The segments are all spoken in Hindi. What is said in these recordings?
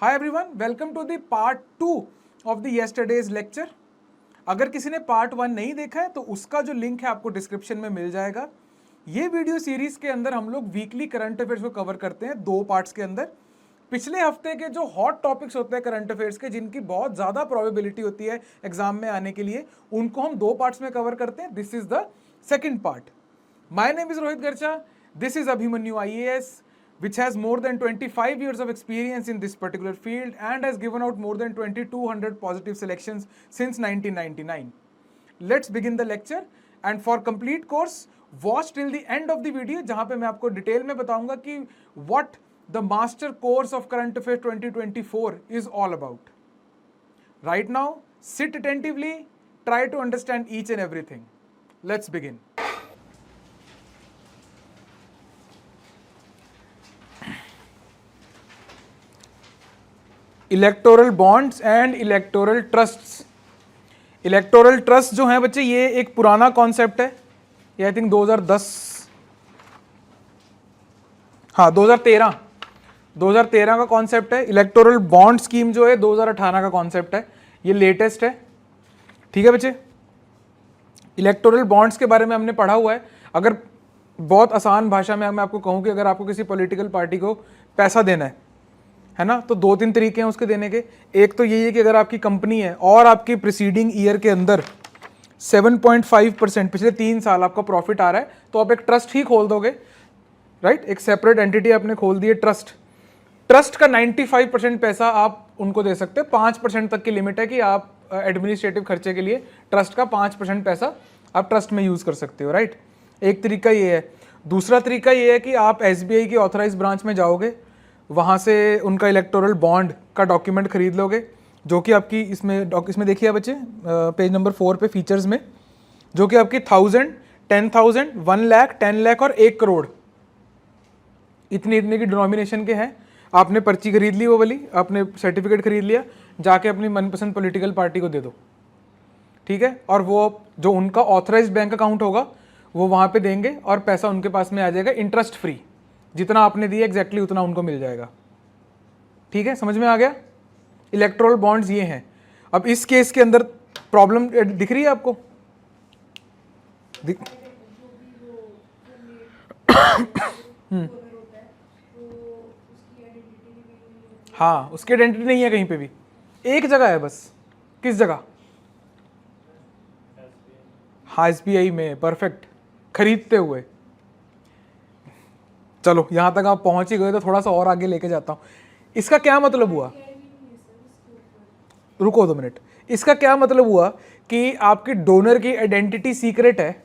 Hi everyone, welcome to the part 2 of the yesterday's lecture. अगर किसी ने पार्ट 1 नहीं देखा है तो उसका जो लिंक है आपको डिस्क्रिप्शन में मिल जाएगा। ये वीडियो सीरीज के अंदर हम लोग वीकली करंट अफेयर्स को कवर करते हैं 2 पार्ट्स के अंदर। पिछले हफ्ते के जो हॉट टॉपिक्स होते हैं करंट अफेयर्स के, जिनकी बहुत ज़्यादा प्रोबेबिलिटी होती है एग्जाम में आने के लिए, उनको हम 2 पार्ट्स में कवर करते हैं। This is the second part. My name is Rohit गर्चा, this is Abhimanyu IAS, which has more than 25 years of experience in this particular field and has given out more than 2200 positive selections since 1999. Let's begin the lecture, and for complete course watch till the end of the video, जहां पे मैं आपको डिटेल में बताऊंगा कि what the master course of current affairs 2024 is all about. Right now sit attentively, try to understand each and everything. Let's begin. Electoral bonds and electoral trusts. Electoral trust जो है बच्चे, ये एक पुराना कॉन्सेप्ट है। ये आई थिंक 2010, हाँ 2013 का कॉन्सेप्ट है। इलेक्टोरल बॉन्ड स्कीम जो है 2018 का कॉन्सेप्ट है, ये लेटेस्ट है। ठीक है बच्चे, इलेक्टोरल बॉन्ड्स के बारे में हमने पढ़ा हुआ है। अगर बहुत आसान भाषा में मैं आपको कहूँ कि अगर आपको किसी पॉलिटिकल पार्टी को पैसा देना है ना, तो 2-3 तरीके हैं उसके देने के। एक तो यही है कि अगर आपकी कंपनी है और आपकी प्रीसीडिंग ईयर के अंदर 7.5% पिछले 3 साल आपका प्रॉफिट आ रहा है, तो आप एक ट्रस्ट ही खोल दोगे, राइट। एक सेपरेट एंटिटी आपने खोल दी है, ट्रस्ट का 95% पैसा आप उनको दे सकते हैं। 5% तक की लिमिट है कि आप एडमिनिस्ट्रेटिव खर्चे के लिए ट्रस्ट का 5% पैसा आप ट्रस्ट में यूज कर सकते हो, राइट। एक तरीका ये है। दूसरा तरीका ये है कि आप SBI की ऑथराइज ब्रांच में जाओगे, वहाँ से उनका इलेक्टोरल बॉन्ड का डॉक्यूमेंट खरीद लोगे, जो कि आपकी इसमें देखिए बच्चे, पेज नंबर 4 पे फीचर्स में, जो कि आपकी 1000, 10,000, 1 लाख, 10 लाख और 1 करोड़ इतने की डिनोमिनेशन के हैं। आपने पर्ची खरीद ली, वो वाली आपने सर्टिफिकेट खरीद लिया, जाके अपनी मनपसंद पॉलिटिकल पार्टी को दे दो, ठीक है। और वो जो उनका ऑथराइज्ड बैंक अकाउंट होगा वो वहाँ पे देंगे और पैसा उनके पास में आ जाएगा इंटरेस्ट फ्री। जितना आपने दिया एग्जैक्टली उतना उनको मिल जाएगा। ठीक है, समझ में आ गया। इलेक्टोरल बॉन्ड्स ये हैं। अब इस केस के अंदर प्रॉब्लम दिख रही है आपको? हाँ, उसकी आइडेंटिटी नहीं है कहीं पे भी, एक जगह है बस। किस जगह? हाँ, SBI में। परफेक्ट, खरीदते हुए। चलो यहाँ तक आप पहुंच ही गए तो थोड़ा सा और आगे लेके जाता हूँ। इसका क्या मतलब हुआ? रुको 2 मिनट। इसका क्या मतलब हुआ कि आपकी डोनर की आइडेंटिटी सीक्रेट है,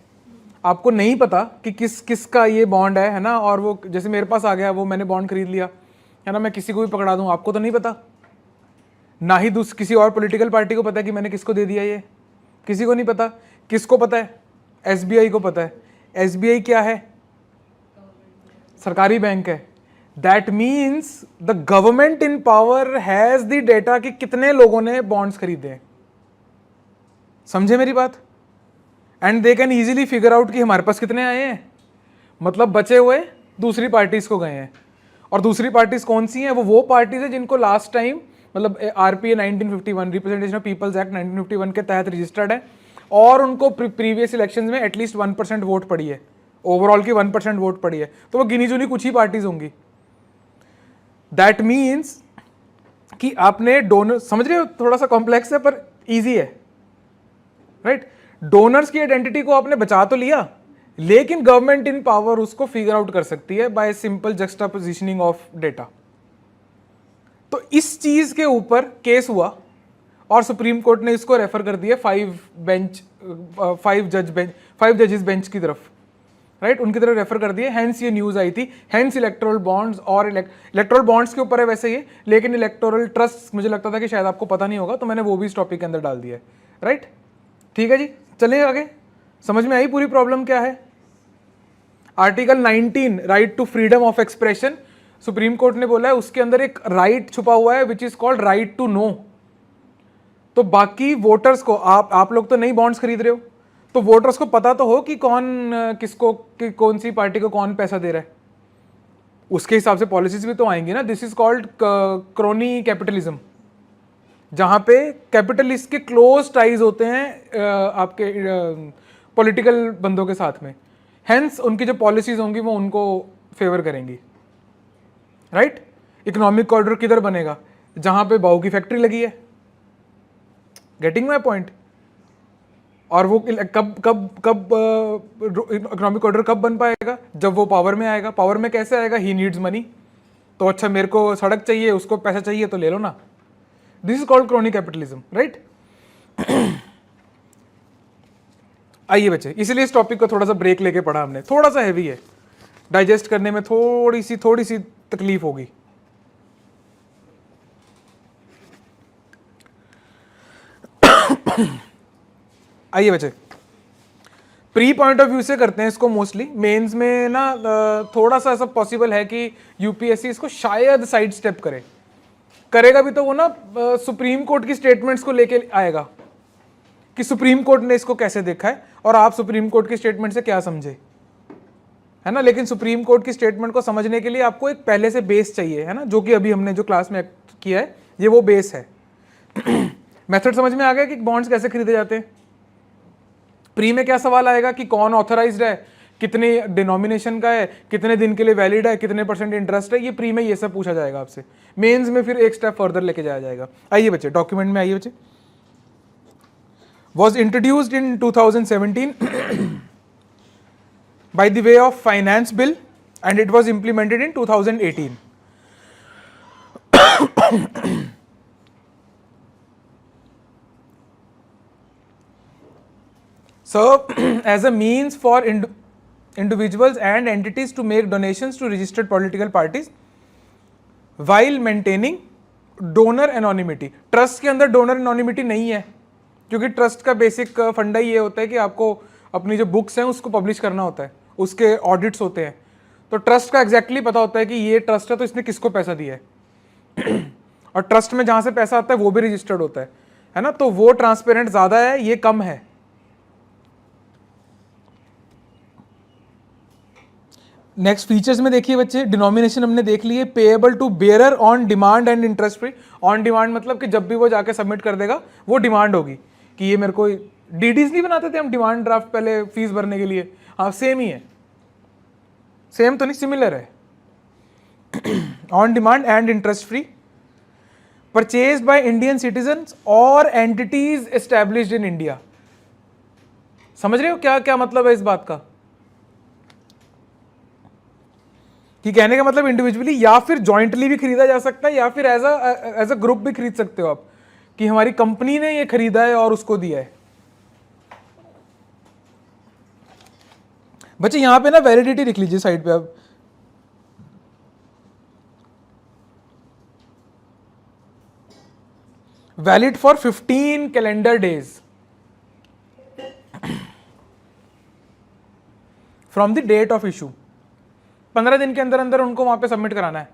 आपको नहीं पता कि किसका ये बॉन्ड है ना। और वो जैसे मेरे पास आ गया, वो मैंने बॉन्ड खरीद लिया है ना, मैं किसी को भी पकड़ा दूं, आपको तो नहीं पता, ना ही किसी और पॉलिटिकल पार्टी को पता है कि मैंने किसको दे दिया। ये किसी को नहीं पता। किसको पता है? SBI को पता है। SBI क्या है? सरकारी बैंक है। That means the government in power has the data कि कितने लोगों ने बॉन्ड्स खरीदे हैं। समझे मेरी बात? And they can easily figure out कि हमारे पास कितने आए हैं, मतलब बचे हुए दूसरी पार्टीज को गए हैं। और दूसरी पार्टीज कौन सी हैं? वो पार्टीज है जिनको लास्ट टाइम, मतलब RPA 1951, representation of people's act 1951 के तहत रजिस्टर्ड है, और उनको प्रीवियस इलेक्शंस में एटलीस्ट 1% वोट पड़ी है, ओवरऑल की 1% वोट पड़ी है, तो वो गिनी चुनी कुछ ही पार्टीज होंगी। दैट मीन्स कि आपने डोनर, समझ रहे हो, थोड़ा सा कॉम्प्लेक्स है पर इजी है, राइट। डोनर्स की आइडेंटिटी को आपने बचा तो लिया, लेकिन गवर्नमेंट इन पावर उसको फिगर आउट कर सकती है बाय सिंपल जक्सटापोजिशनिंग ऑफ डेटा। तो इस चीज के ऊपर केस हुआ और सुप्रीम कोर्ट ने इसको रेफर कर दिया 5 जजेस बेंच की तरफ, राइट, उनकी तरफ रेफर कर दिए। हेंस ये न्यूज आई थी, हेंस इलेक्टोरल बॉन्ड्स। और इलेक्टोरल बॉन्ड्स के ऊपर है वैसे ये, लेकिन इलेक्टोरल ट्रस्ट मुझे लगता था कि शायद आपको पता नहीं होगा, तो मैंने वो भी इस टॉपिक के अंदर डाल दिया है, राइट। ठीक है जी, चलें आगे। समझ में आई पूरी प्रॉब्लम क्या है? Article 19, right to freedom of expression, supreme court ने बोला है उसके अंदर एक राइट छुपा हुआ है which is called right to know. तो बाकी वोटर्स को, आप लोग तो नई बॉन्ड्स खरीद रहे हो, तो वोटर्स को पता तो हो कि कौन किसको, कि कौन सी पार्टी को कौन पैसा दे रहा है, उसके हिसाब से पॉलिसीज भी तो आएंगी ना। This is called crony capitalism, जहां पे कैपिटलिस्ट के क्लोज टाइज होते हैं आपके पॉलिटिकल बंदों के साथ में, हेंस उनकी जो पॉलिसीज होंगी वो उनको फेवर करेंगी, राइट। इकोनॉमिक कॉरिडोर किधर बनेगा? जहां पे बाऊ की फैक्ट्री लगी है। Getting my point? और वो कब कब कब इकोनॉमिक कॉरिडोर कब बन पाएगा? जब वो पावर में आएगा। पावर में कैसे आएगा? He needs money. तो अच्छा, मेरे को सड़क चाहिए, उसको पैसा चाहिए, तो ले लो ना। This is called crony capitalism, right. आइए बच्चे, इसलिए इस टॉपिक को थोड़ा सा ब्रेक लेके पढ़ा हमने, थोड़ा सा हैवी है, डाइजेस्ट करने में थोड़ी सी तकलीफ होगी। आइए बच्चे, प्री पॉइंट ऑफ व्यू से करते हैं इसको। मोस्टली मेंस में ना थोड़ा सा ऐसा पॉसिबल है कि यूपीएससी इसको शायद साइड स्टेप करेगा भी, तो वो ना सुप्रीम कोर्ट की स्टेटमेंट्स को लेके आएगा कि सुप्रीम कोर्ट ने इसको कैसे देखा है और आप सुप्रीम कोर्ट की स्टेटमेंट से क्या समझे, है ना। लेकिन सुप्रीम कोर्ट की स्टेटमेंट को समझने के लिए आपको एक पहले से बेस चाहिए, है ना, जो कि अभी हमने जो क्लास में किया है ये वो बेस है। मेथड समझ में आ गया कि बॉन्ड्स कैसे खरीदे जाते हैं। प्री में क्या सवाल आएगा कि कौन ऑथराइज्ड है, कितने डिनोमिनेशन का है, कितने दिन के लिए वैलिड है, कितने % इंटरेस्ट है, ये प्री में ये सब पूछा जाएगा आपसे। मेंस में फिर एक स्टेप फर्दर लेके जाया जाएगा। आइए बच्चे, डॉक्यूमेंट में आइए बच्चे। was introduced in 2017 by the way of finance bill and it was implemented in 2018. So as a means for individuals and entities to make donations to registered political parties while maintaining donor anonymity. Trust के अंदर डोनर एनोनिमिटी नहीं है, क्योंकि ट्रस्ट का बेसिक फंडा ही ये होता है कि आपको अपनी जो बुक्स हैं उसको पब्लिश करना होता है, उसके ऑडिट्स होते हैं। तो ट्रस्ट का एग्जैक्टली पता होता है कि ये ट्रस्ट है तो इसने किसको पैसा दिया है। और ट्रस्ट में जहां से पैसा आता है वो भी रजिस्टर्ड होता है ना। तो वो ट्रांसपेरेंट ज्यादा है, ये कम है। नेक्स्ट फीचर्स में देखिए बच्चे, डिनोमिनेशन हमने देख लिए, payable to bearer on demand and interest free. On demand मतलब कि जब भी वो जाके सबमिट कर देगा वो डिमांड होगी कि ये मेरे को, डीडीज नहीं बनाते थे हम डिमांड ड्राफ्ट पहले फीस भरने के लिए, हाँ सेम ही है, सेम तो नहीं सिमिलर है। On demand and interest free, purchased by Indian citizens और एंटिटीज एस्टैब्लिश्ड इन इंडिया। समझ रहे हो क्या क्या मतलब है इस बात का? कि कहने का मतलब इंडिविजुअली या फिर जॉइंटली भी खरीदा जा सकता है या फिर एज अ ग्रुप भी खरीद सकते हो आप, कि हमारी कंपनी ने ये खरीदा है और उसको दिया है। बच्चे यहां पे ना वैलिडिटी लिख लीजिए साइड पे अब। Valid for 15 calendar days from the date of issue. 15 दिन के अंदर अंदर उनको वहां पे सबमिट कराना है।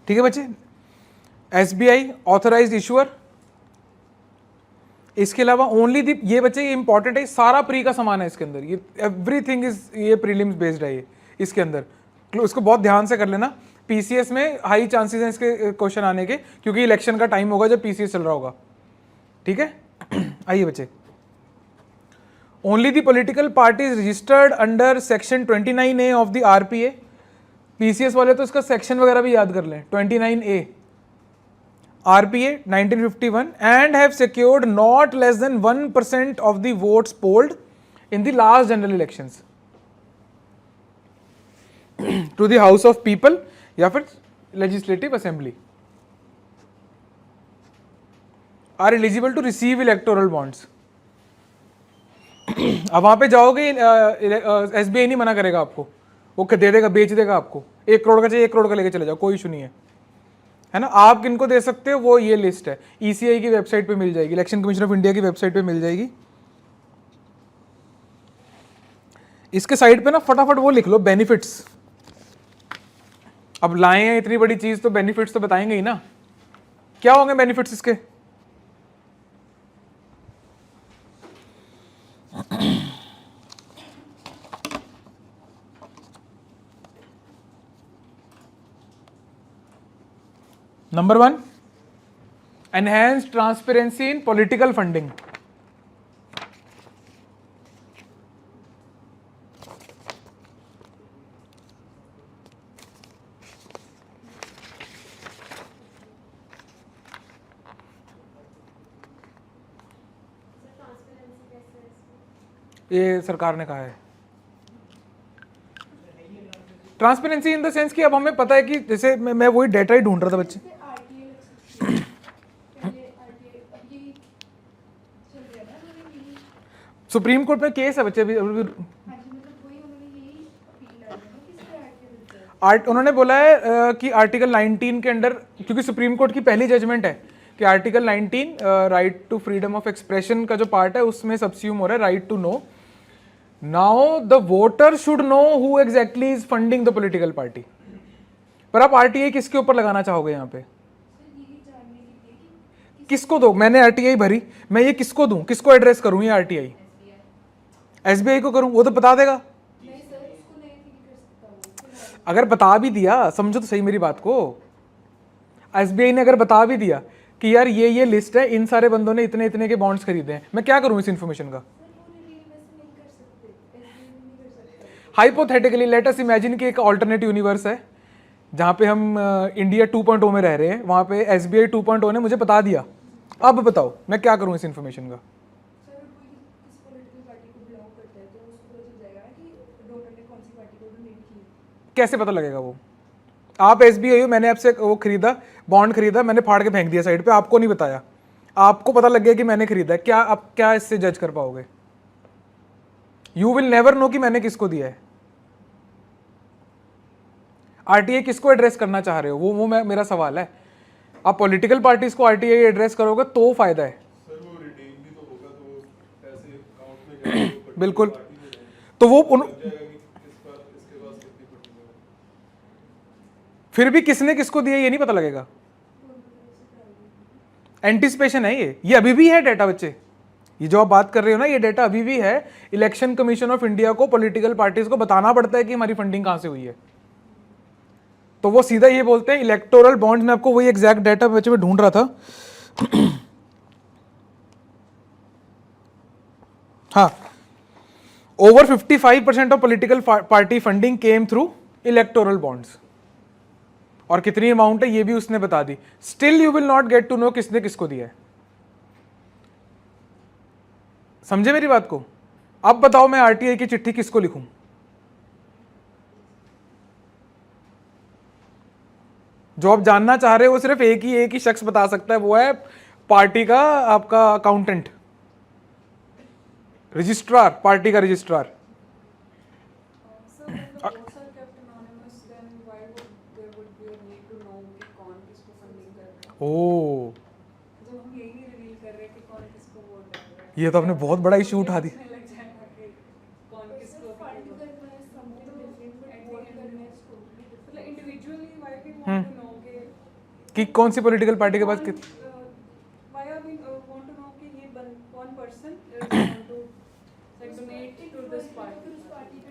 ठीक है बच्चे, एसबीआई ऑथराइज्ड इशूअर। इसके अलावा ओनली दी, ये बच्चे ये इंपॉर्टेंट है, सारा प्री का सामान है इसके अंदर, ये एवरीथिंग इज, ये प्रीलिम्स बेस्ड है ये इसके अंदर, इसको बहुत ध्यान से कर लेना। पीसीएस में हाई चांसेस हैं इसके क्वेश्चन आने के, क्योंकि इलेक्शन का टाइम होगा जब पीसीएस चल रहा होगा। ठीक है, आइए बच्चे, only the political parties registered under section 29A of the RPA. PCS वाले तो इसका सेक्शन वगैरह भी याद कर लें, 29A RPA 1951 and have secured not less than 1% of the votes polled in the last general elections to the House of People या फिर Legislative Assembly are eligible to receive electoral bonds। अब वहां पे जाओगे, एसबीआई नहीं मना करेगा आपको, वो दे देगा, बेच देगा आपको। 1 करोड़ का चाहिए 1 करोड़ का लेके चले जाओ, कोई इशू नहीं है। है ना। आप किनको दे सकते हो, वो ये लिस्ट है, ईसीआई की वेबसाइट पे मिल जाएगी, इलेक्शन कमीशन ऑफ इंडिया की वेबसाइट पे मिल जाएगी। इसके साइड पे ना फटाफट वो लिख लो बेनिफिट्स। अब लाए हैं इतनी बड़ी चीज तो बेनिफिट्स तो बताएंगे ही ना। क्या होंगे बेनिफिट्स इसके? Number 1, enhance transparency in political funding. ये सरकार ने कहा है ट्रांसपेरेंसी इन द सेंस कि अब हमें पता है कि जैसे मैं वही डेटा ही ढूंढ रहा था बच्चे। सुप्रीम कोर्ट में केस है बच्चे अभी उन्होंने बोला है कि आर्टिकल 19 के अंडर, क्योंकि सुप्रीम कोर्ट की पहली जजमेंट है कि article 19 right to freedom of expression का जो पार्ट है उसमें सबस्यूम हो रहा है right to know. Now the voter should know who exactly is funding the political party. पर आप आरटीआई किसके ऊपर लगाना चाहोगे यहाँ पे? किसको दो? मैंने आरटीआई भरी, मैं ये किसको दूं, किसको एड्रेस करूं? ये आरटीआई एसबीआई को करूं, वो तो बता देगा। अगर बता भी दिया, समझो तो सही मेरी बात को, एसबीआई ने अगर बता भी दिया कि यार ये लिस्ट है, इन सारे बंदों ने इतने इतने के बॉन्ड्स खरीदे हैं, मैं क्या करूं इस इंफॉर्मेशन का? हाइपोथेटिकली लेट अस इमेजिन कि एक ऑल्टरनेट यूनिवर्स है जहां पे हम इंडिया 2.0 में रह रहे हैं, वहां पे एसबीआई 2.0 ने मुझे बता दिया। अब बताओ मैं क्या करूं इस इंफॉर्मेशन का? कैसे पता लगेगा वो? आप एसबीआई हो, मैंने आपसे वो खरीदा, बॉन्ड खरीदा, मैंने फाड़ के फेंक दिया साइड पे, आपको नहीं बताया, आपको पता लग गया कि मैंने खरीदा है, क्या आप क्या इससे जज कर पाओगे? यू विल नेवर नो कि मैंने किसको दिया है। आरटीआई किसको एड्रेस करना चाह रहे हो, वो मेरा सवाल है। आप पॉलिटिकल पार्टीज को आरटीआई एड्रेस करोगे तो फायदा है। सर वो रिडीम भी तो होगा तो वो पैसे अकाउंट में गए तो बिल्कुल, तो वो फिर भी किसने किसको दिया ये नहीं पता लगेगा। एंटिसिपेशन है ये अभी भी है डेटा बच्चे, ये जो आप बात कर रहे हो ना, ये डेटा अभी भी है। इलेक्शन कमीशन ऑफ इंडिया को पॉलिटिकल पार्टीज को बताना पड़ता है कि हमारी फंडिंग कहां से हुई है, तो वो सीधा ये बोलते हैं इलेक्टोरल बॉन्ड्स में। आपको वही एग्जैक्ट डेटा बच्चे में ढूंढ रहा था। हाँ, over 55% of political party funding came through electoral bonds. और कितनी अमाउंट है ये भी उसने बता दी। Still you will not get to know किसने किसको दिया है। समझे मेरी बात को? अब बताओ मैं आरटीआई की चिट्ठी किसको लिखूं? जो आप जानना चाह रहे हो वो सिर्फ एक ही शख्स बता सकता है, वो है पार्टी का आपका अकाउंटेंट, रजिस्ट्रार, पार्टी का रजिस्ट्रार। ओ, ये तो आपने बहुत बड़ा इशू उठा दी। कि कौन सी पॉलिटिकल पार्टी के पास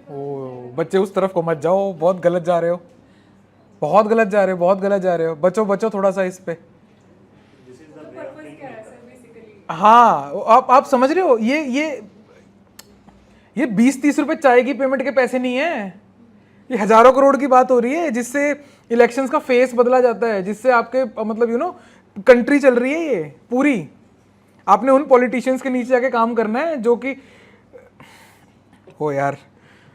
ओ बच्चे उस तरफ को मत जाओ, बहुत गलत जा रहे हो, बहुत गलत जा रहे हो, बहुत गलत जा रहे हो। बचो बचो थोड़ा सा इस पे। हाँ, आप समझ रहे हो, ये 20-30 रुपए चाय की पेमेंट के पैसे नहीं है, ये हजारों करोड़ की बात हो रही है, जिससे इलेक्शंस का फेस बदला जाता है, जिससे आपके मतलब कंट्री चल रही है ये पूरी। आपने उन पॉलिटिशियंस के नीचे आके काम करना है जो कि हो यार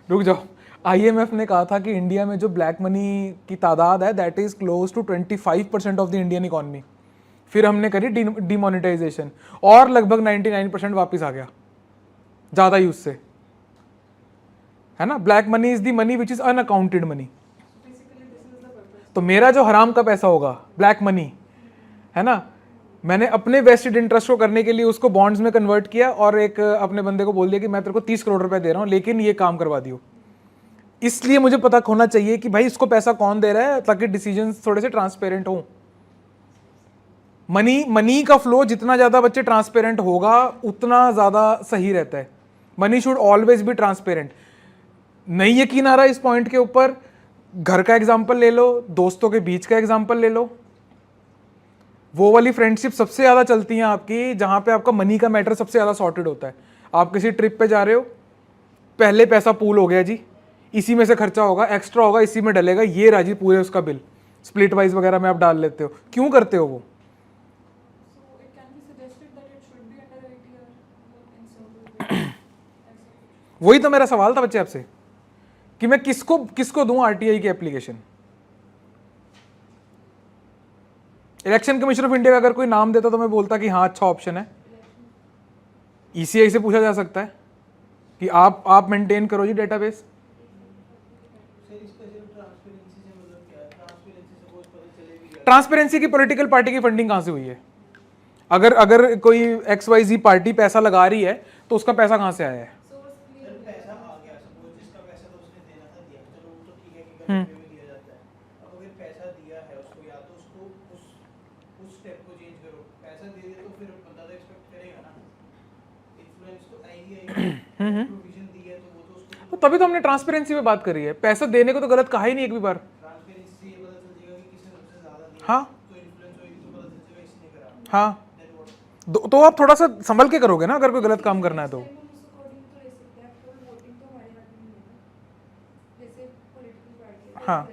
रुक जाओ। आईएमएफ ने कहा था कि इंडिया में जो ब्लैक मनी की तादाद है that is close to 25% of the Indian economy. फिर हमने करी डिमोनेटाइजेशन और लगभग 99% वापस आ गया, ज्यादा यूज से, है ना। Black money is the money which is unaccounted money. तो मेरा जो हराम का पैसा होगा, ब्लैक मनी है ना, मैंने अपने वेस्टेड इंटरेस्ट को करने के लिए उसको बॉन्ड्स में कन्वर्ट किया और एक अपने बंदे को बोल दिया कि मैं तेरे को 30 करोड़ रुपए दे रहा हूं, लेकिन ये काम करवा दियो। इसलिए मुझे पता होना चाहिए कि भाई इसको पैसा कौन दे रहा है, ताकि डिसीजंस थोड़े से ट्रांसपेरेंट हों। मनी का फ्लो जितना ज्यादा बच्चे ट्रांसपेरेंट होगा उतना ज्यादा सही रहता है। Money should always be transparent. नहीं यकीन आ रहा इस पॉइंट के ऊपर, घर का एग्जाम्पल ले लो, दोस्तों के बीच का एग्जाम्पल ले लो। वो वाली फ्रेंडशिप सबसे ज्यादा चलती है आपकी जहां पे आपका मनी का मैटर सबसे ज्यादा सॉर्टेड होता है। आप किसी ट्रिप पे जा रहे हो, पहले पैसा पूल हो गया जी, इसी में से खर्चा होगा, एक्स्ट्रा होगा इसी में डलेगा, ये राजी पूरे उसका बिल स्प्लिट वाइज वगैरह में आप डाल लेते हो। क्यों करते हो वो? वही तो मेरा सवाल था बच्चे आपसे कि मैं किसको किसको दूं आरटीआई की application. Election commission of India का अगर कोई नाम देता तो मैं बोलता कि हाँ अच्छा ऑप्शन है। ईसीआई से पूछा जा सकता है कि आप मेंटेन करो जी डेटाबेस। ट्रांसपेरेंसी की पॉलिटिकल पार्टी की फंडिंग कहां से हुई है? अगर कोई XYZ पार्टी पैसा लगा रही है तो उसका पैसा कहां से आया है? तो तभी तो हमने ट्रांसपेरेंसी पे बात करी है। पैसा देने को तो गलत कहा ही नहीं एक भी बार। हाँ हाँ, तो आप थोड़ा सा संभल के करोगे ना अगर कोई गलत काम करना है तो। हाँ,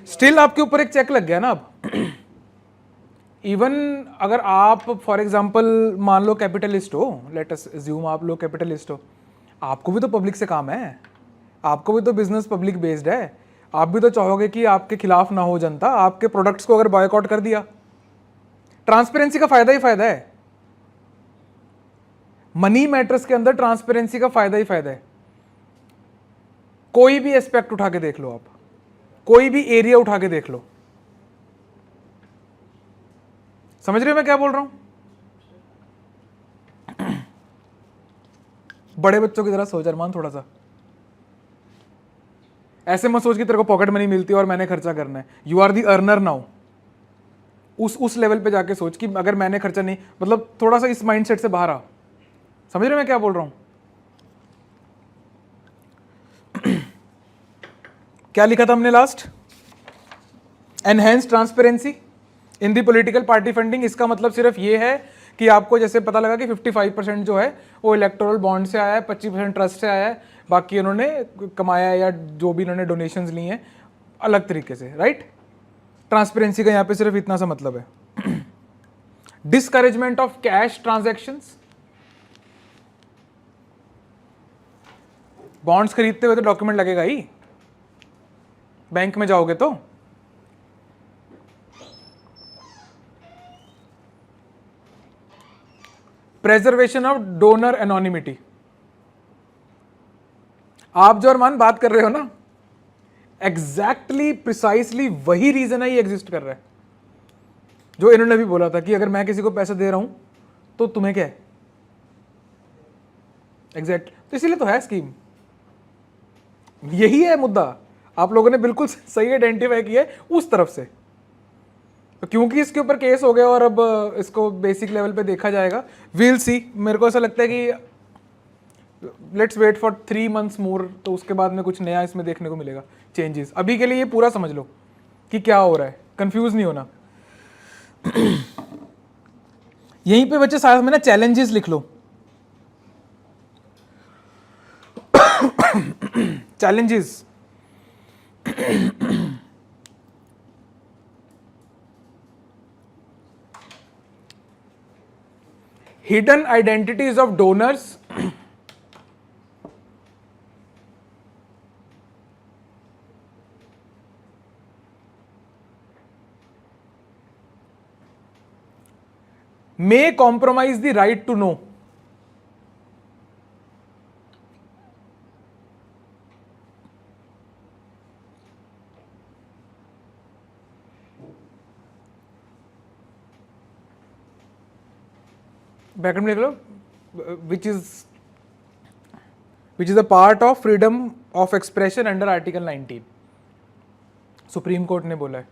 स्टिल आपके ऊपर एक चेक लग गया ना अब। इवन अगर आप फॉर एग्जांपल मान लो कैपिटलिस्ट हो, लेट अस अज्यूम आप लोग कैपिटलिस्ट हो, आपको भी तो पब्लिक से काम है, आपको भी तो बिजनेस पब्लिक बेस्ड है। आप भी तो चाहोगे कि आपके खिलाफ ना हो जनता। आपके प्रोडक्ट्स को अगर बॉयकॉट कर दिया, ट्रांसपेरेंसी का फायदा ही फायदा है। मनी मैटर्स के अंदर ट्रांसपेरेंसी का फायदा ही फायदा है। कोई भी एस्पेक्ट उठा के देख लो आप, कोई भी एरिया उठा के देख लो। समझ रहे हो मैं क्या बोल रहा हूं? बड़े बच्चों की तरह सोच अरमान थोड़ा सा। ऐसे मत सोच कि तेरे को पॉकेट मनी मिलती है और मैंने खर्चा करना है। You are the earner now. उस लेवल पे जाके सोच कि अगर मैंने खर्चा नहीं, मतलब थोड़ा सा इस माइंडसेट से बाहर आ। समझ रहे हो मैं क्या बोल रहा हूं? क्या लिखा था हमने last? Enhance transparency in the political party funding. इसका मतलब सिर्फ ये है कि आपको जैसे पता लगा कि 55% जो है वो इलेक्टोरल बॉन्ड से आया है, 25% ट्रस्ट से आया है, बाकी उन्होंने कमाया है या जो भी उन्होंने डोनेशंस ली हैं अलग तरीके से, राइट? ट्रांसपेरेंसी का यहाँ पे सिर्फ इतना सा मतलब है। Discouragement of cash transactions. Bonds खरीदते हुए तो डॉक्यूमेंट लगेगा ही, बैंक में जाओगे तो। Preservation of donor anonymity. आप जो अरमान बात कर रहे हो ना, एग्जैक्टली प्रिसाइसली वही रीजन है ये एग्जिस्ट कर रहा है जो इन्होंने भी बोला था कि अगर मैं किसी को पैसा दे रहा हूं तो तुम्हें क्या है। एग्जैक्ट, तो इसीलिए तो है स्कीम। यही है मुद्दा। आप लोगों ने बिल्कुल सही आइडेंटिफाई किया है उस तरफ से। तो क्योंकि इसके ऊपर केस हो गया और अब इसको बेसिक लेवल पे देखा जाएगा, वील सी। मेरे को ऐसा लगता है कि लेट्स वेट फॉर 3 months मोर, तो उसके बाद में कुछ नया इसमें देखने को मिलेगा, चेंजेस। अभी के लिए ये पूरा समझ लो कि क्या हो रहा है, कंफ्यूज नहीं होना। यहीं पे बच्चे साथ में ना चैलेंजेस लिख लो। Challenges hidden identities of donors, may compromise the right to know. Bracket में लिख लो, which is a part of freedom of expression under article 19, supreme court ने बोला है।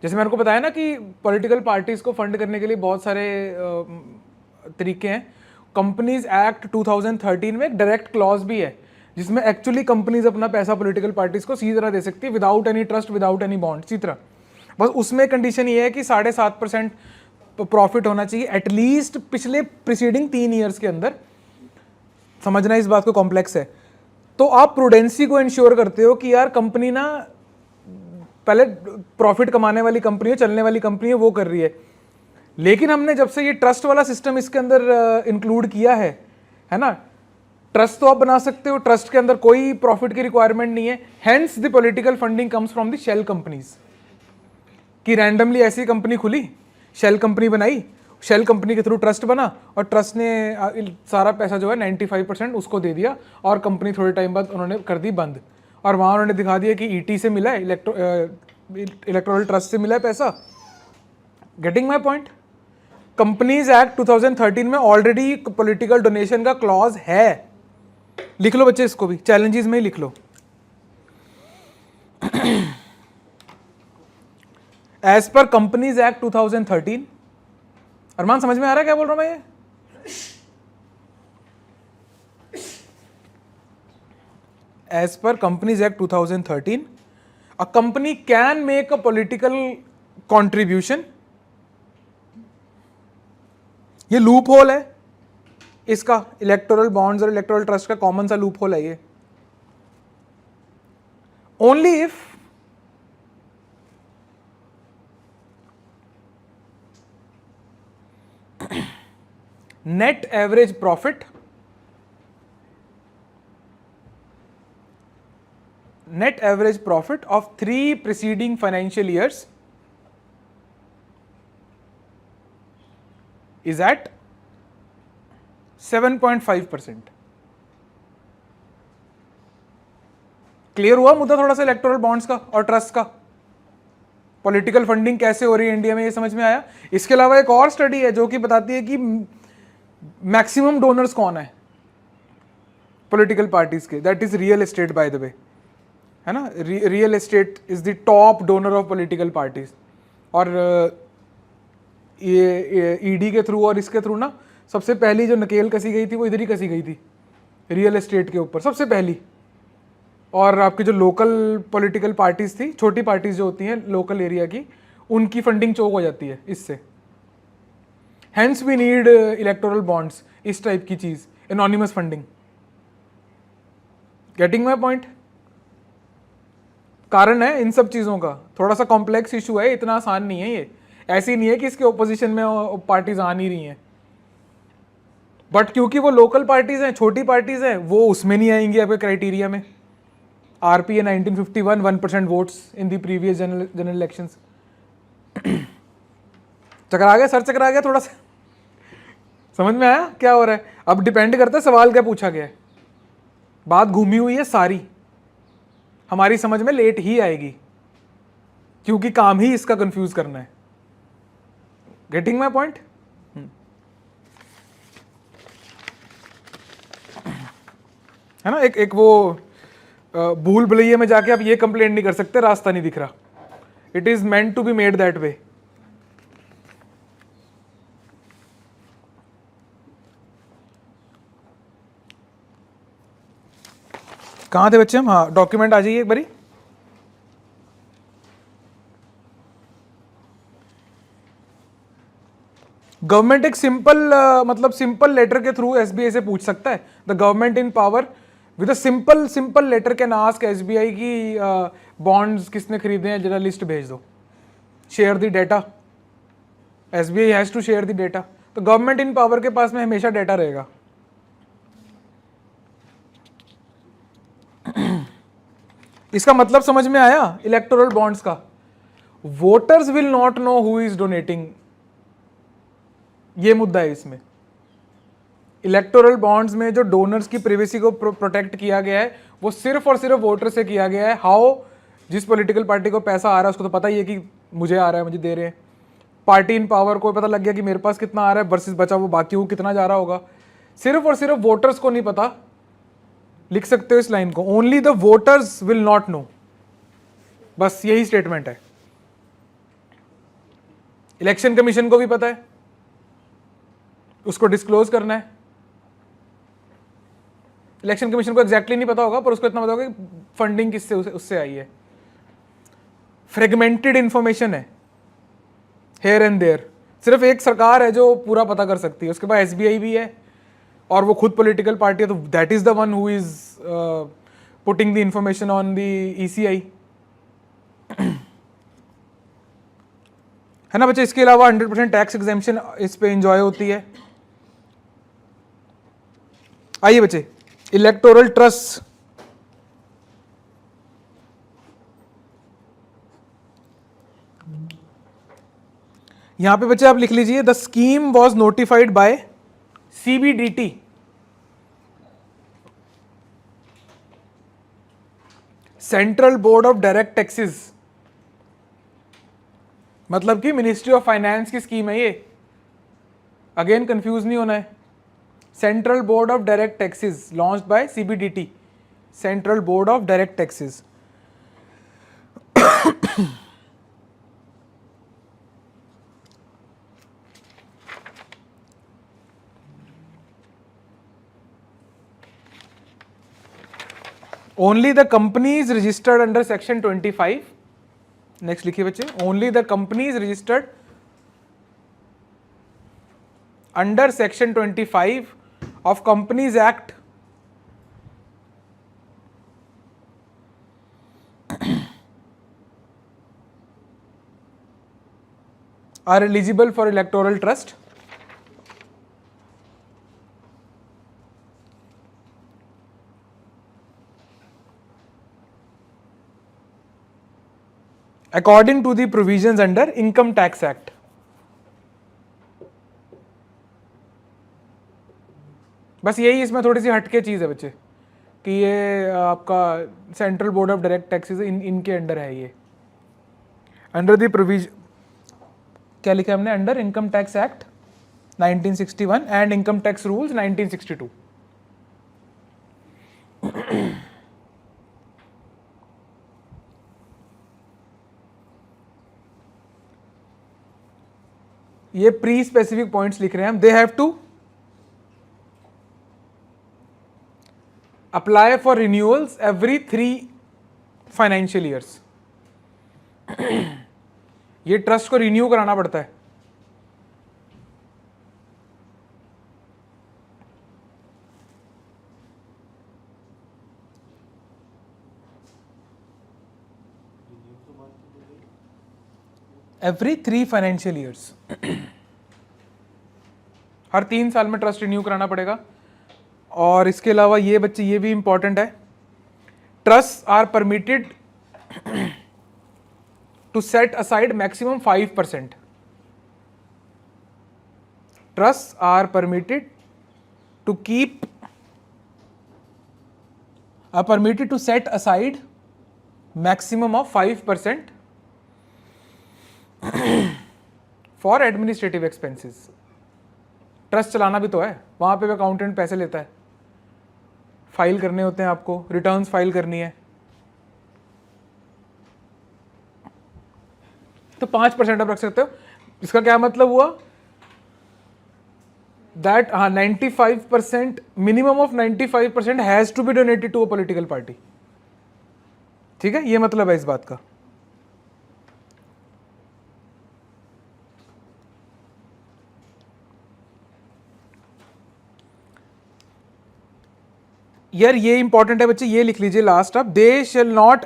जैसे मैंने को बताया ना कि पॉलिटिकल पार्टीज को फंड करने के लिए बहुत सारे तरीके हैं। कंपनीज एक्ट 2013 में एक डायरेक्ट क्लॉज भी है जिसमें एक्चुअली कंपनीज अपना पैसा पॉलिटिकल पार्टीज को सीधी तरह दे सकती है, without any trust, without any bond, इसी तरह। बस उसमें कंडीशन ये है कि 7.5% प्रॉफिट होना चाहिए एटलीस्ट पिछले प्रीसीडिंग 3 ईयर्स के अंदर। समझना इस बात को कॉम्प्लेक्स है। तो आप प्रूडेंसी को इंश्योर करते हो कि यार कंपनी ना पहले प्रॉफिट कमाने वाली कंपनी है, चलने वाली कंपनी है, वो कर रही है। लेकिन हमने जब से ये ट्रस्ट वाला सिस्टम इसके अंदर इंक्लूड किया है ना, ट्रस्ट तो आप बना सकते हो, ट्रस्ट के अंदर कोई प्रॉफिट की रिक्वायरमेंट नहीं है। Hence the political funding comes from the shell companies, कि रैंडमली ऐसी कंपनी खुली, शेल कंपनी बनाई, शेल कंपनी के थ्रू ट्रस्ट बना और ट्रस्ट ने सारा पैसा जो है 95% उसको दे दिया और कंपनी थोड़े टाइम बाद उन्होंने कर दी बंद। और वहाँ उन्होंने दिखा दिया कि ईटी से मिला है, इलेक्टोरल ट्रस्ट से मिला है पैसा। Getting my point? Companies act 2013 में ऑलरेडी पॉलिटिकल डोनेशन का क्लॉज है। लिख लो बच्चे इसको भी, चैलेंजेस में ही लिख लो। एज पर कंपनीज एक्ट 2013, अरमान समझ में आ रहा है क्या बोल रहा हूं मैं? ये as per companies act 2013 a company can make a political contribution. ये लूप होल है इसका, इलेक्टोरल बॉन्ड्स और इलेक्टोरल ट्रस्ट का कॉमन सा लूप होल है ये। Only if net average profit of 3 preceding financial years is at 7.5%। Clear हुआ मुद्दा थोड़ा सा इलेक्टोरल बॉन्ड्स का और ट्रस्ट का? पॉलिटिकल फंडिंग कैसे हो रही है इंडिया में, ये समझ में आया? इसके अलावा एक और स्टडी है जो कि बताती है कि मैक्सिमम डोनर्स कौन है पॉलिटिकल पार्टीज के। That is real estate, bye the वे, है ना। Real estate is the top donor of political parties. और ये ईडी के थ्रू और इसके थ्रू ना सबसे पहली जो नकेल कसी गई थी वो इधर ही कसी गई थी, रियल एस्टेट के ऊपर सबसे पहली। और आपकी जो लोकल पॉलिटिकल पार्टीज थी, छोटी पार्टीज जो होती हैं लोकल एरिया की, उनकी फंडिंग चोक हो जाती है इससे। Hence we need electoral bonds, इस टाइप की चीज, anonymous funding. Getting my point? कारण है इन सब चीजों का, थोड़ा सा कॉम्प्लेक्स इशू है, इतना आसान नहीं है ये। ऐसी नहीं है कि इसके ओपोजिशन में पार्टीज आ नहीं रही हैं, बट क्योंकि वो लोकल पार्टीज हैं, छोटी पार्टीज हैं, वो उसमें नहीं आएंगी आपके क्राइटेरिया में। RPA 1951, 1% votes in the previous general elections. चकरा गया, सर चकरा गया थोड़ा सा? समझ में आया क्या हो रहा है? अब डिपेंड करता है सवाल क्या पूछा गया है। बात घूमी हुई है सारी, हमारी समझ में लेट ही आएगी क्योंकि काम ही इसका कंफ्यूज करना है। Getting my point? है ना। एक वो भूल भुलैया में जाके आप ये कंप्लेंट नहीं कर सकते रास्ता नहीं दिख रहा। It is meant to be made that way. कहाँ थे बच्चे हम? हाँ, डॉक्यूमेंट आ जाइए एक बारी। गवर्नमेंट एक सिंपल मतलब सिंपल लेटर के थ्रू एसबीआई से पूछ सकता है। The government in power with a simple letter can ask SBI की बॉन्ड्स किसने खरीदे हैं, जरा लिस्ट भेज दो, share the data. SBI has to share the data. तो गवर्नमेंट इन पावर के पास में हमेशा डेटा रहेगा। इसका मतलब समझ में आया इलेक्टोरल बॉन्ड्स का? Voters will not know who is donating, ये मुद्दा है इसमें। इलेक्टोरल बॉन्ड्स में जो डोनर्स की प्राइवेसी को प्रोटेक्ट किया गया है वो सिर्फ और सिर्फ वोटर से किया गया है। हाउ? जिस पॉलिटिकल पार्टी को पैसा आ रहा है उसको तो पता ही है कि मुझे आ रहा है, मुझे दे रहे हैं। पार्टी इन पावर को पता लग गया कि मेरे पास कितना आ रहा है वर्सेस बचा वो बाकी को कितना जा रहा होगा, सिर्फ और सिर्फ वोटर्स को नहीं पता। लिख सकते हो इस लाइन को, only the voters will not know, बस यही स्टेटमेंट है। इलेक्शन कमीशन को भी पता है, उसको डिस्क्लोज करना है। इलेक्शन कमीशन को एग्जैक्टली नहीं पता होगा, पर उसको इतना पता होगा कि फंडिंग किससे उससे आई है। फ्रेगमेंटेड इंफॉर्मेशन है, हेयर एंड देयर। सिर्फ एक सरकार है जो पूरा पता कर सकती है, उसके बाद एसबीआई भी है और वो खुद पॉलिटिकल पार्टी है, तो that is the one who is putting the information on the ECI, है ना बच्चे। इसके अलावा 100% टैक्स एग्जेम्पशन इस पे एंजॉय होती है। आइए बच्चे, इलेक्टोरल ट्रस्ट, यहां पे बच्चे आप लिख लीजिए, the scheme was notified by CBDT, central board of direct taxes, मतलब कि मिनिस्ट्री ऑफ फाइनेंस की स्कीम है ये, अगेन कंफ्यूज नहीं होना है। Central board of direct taxes launched by CBDT, central board of direct taxes. Only the companies registered under section 25, next लिखिए बच्चे, only the companies registered under section 25 of companies act are eligible for electoral trust. According to the provisions under Income Tax Act. बस यही इसमें थोड़ी सी हटके चीज़ है बच्चे, कि ये आपका central board of direct taxes इनके अंडर है ये, अंडर द प्रोविजन, क्या लिखा हमने, under income tax act 1961 and income tax rules 1962। ये प्री स्पेसिफिक पॉइंट्स लिख रहे हैं हम। They have to apply for renewals every 3 financial years. ये ट्रस्ट को रिन्यू कराना पड़ता है। एवरी 3 फाइनेंशियल ईयर्स, हर 3 साल में ट्रस्ट रिन्यू कराना पड़ेगा। और इसके अलावा ये बच्चे, ये भी इंपॉर्टेंट है, trust are permitted to set aside maximum 5%। Trust are permitted to keep are permitted to set aside maximum of 5% for administrative expenses। Trust चलाना भी तो है, वहां पे अकाउंटेंट पैसे लेता है, फाइल करने होते हैं आपको, रिटर्न्स फाइल करनी है, तो 5% आप रख सकते हो। इसका क्या मतलब हुआ, that 95%, minimum of 95% has to be donated to a political party. ठीक है, ये मतलब है इस बात का। यार ये इंपॉर्टेंट है बच्चे, ये लिख लीजिए लास्ट आप, they shall not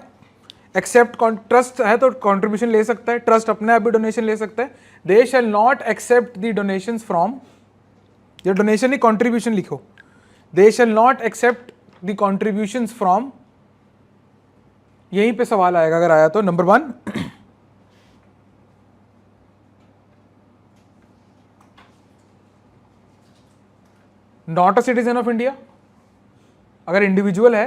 accept, trust है तो कंट्रीब्यूशन ले सकता है, ट्रस्ट अपने आप भी डोनेशन ले सकता है। They shall not accept the donations from, या डोनेशन ही कंट्रीब्यूशन लिखो, they shall not accept the contributions from, यहीं पे सवाल आएगा अगर आया तो। Number 1, not a citizen of India, अगर इंडिविजुअल है,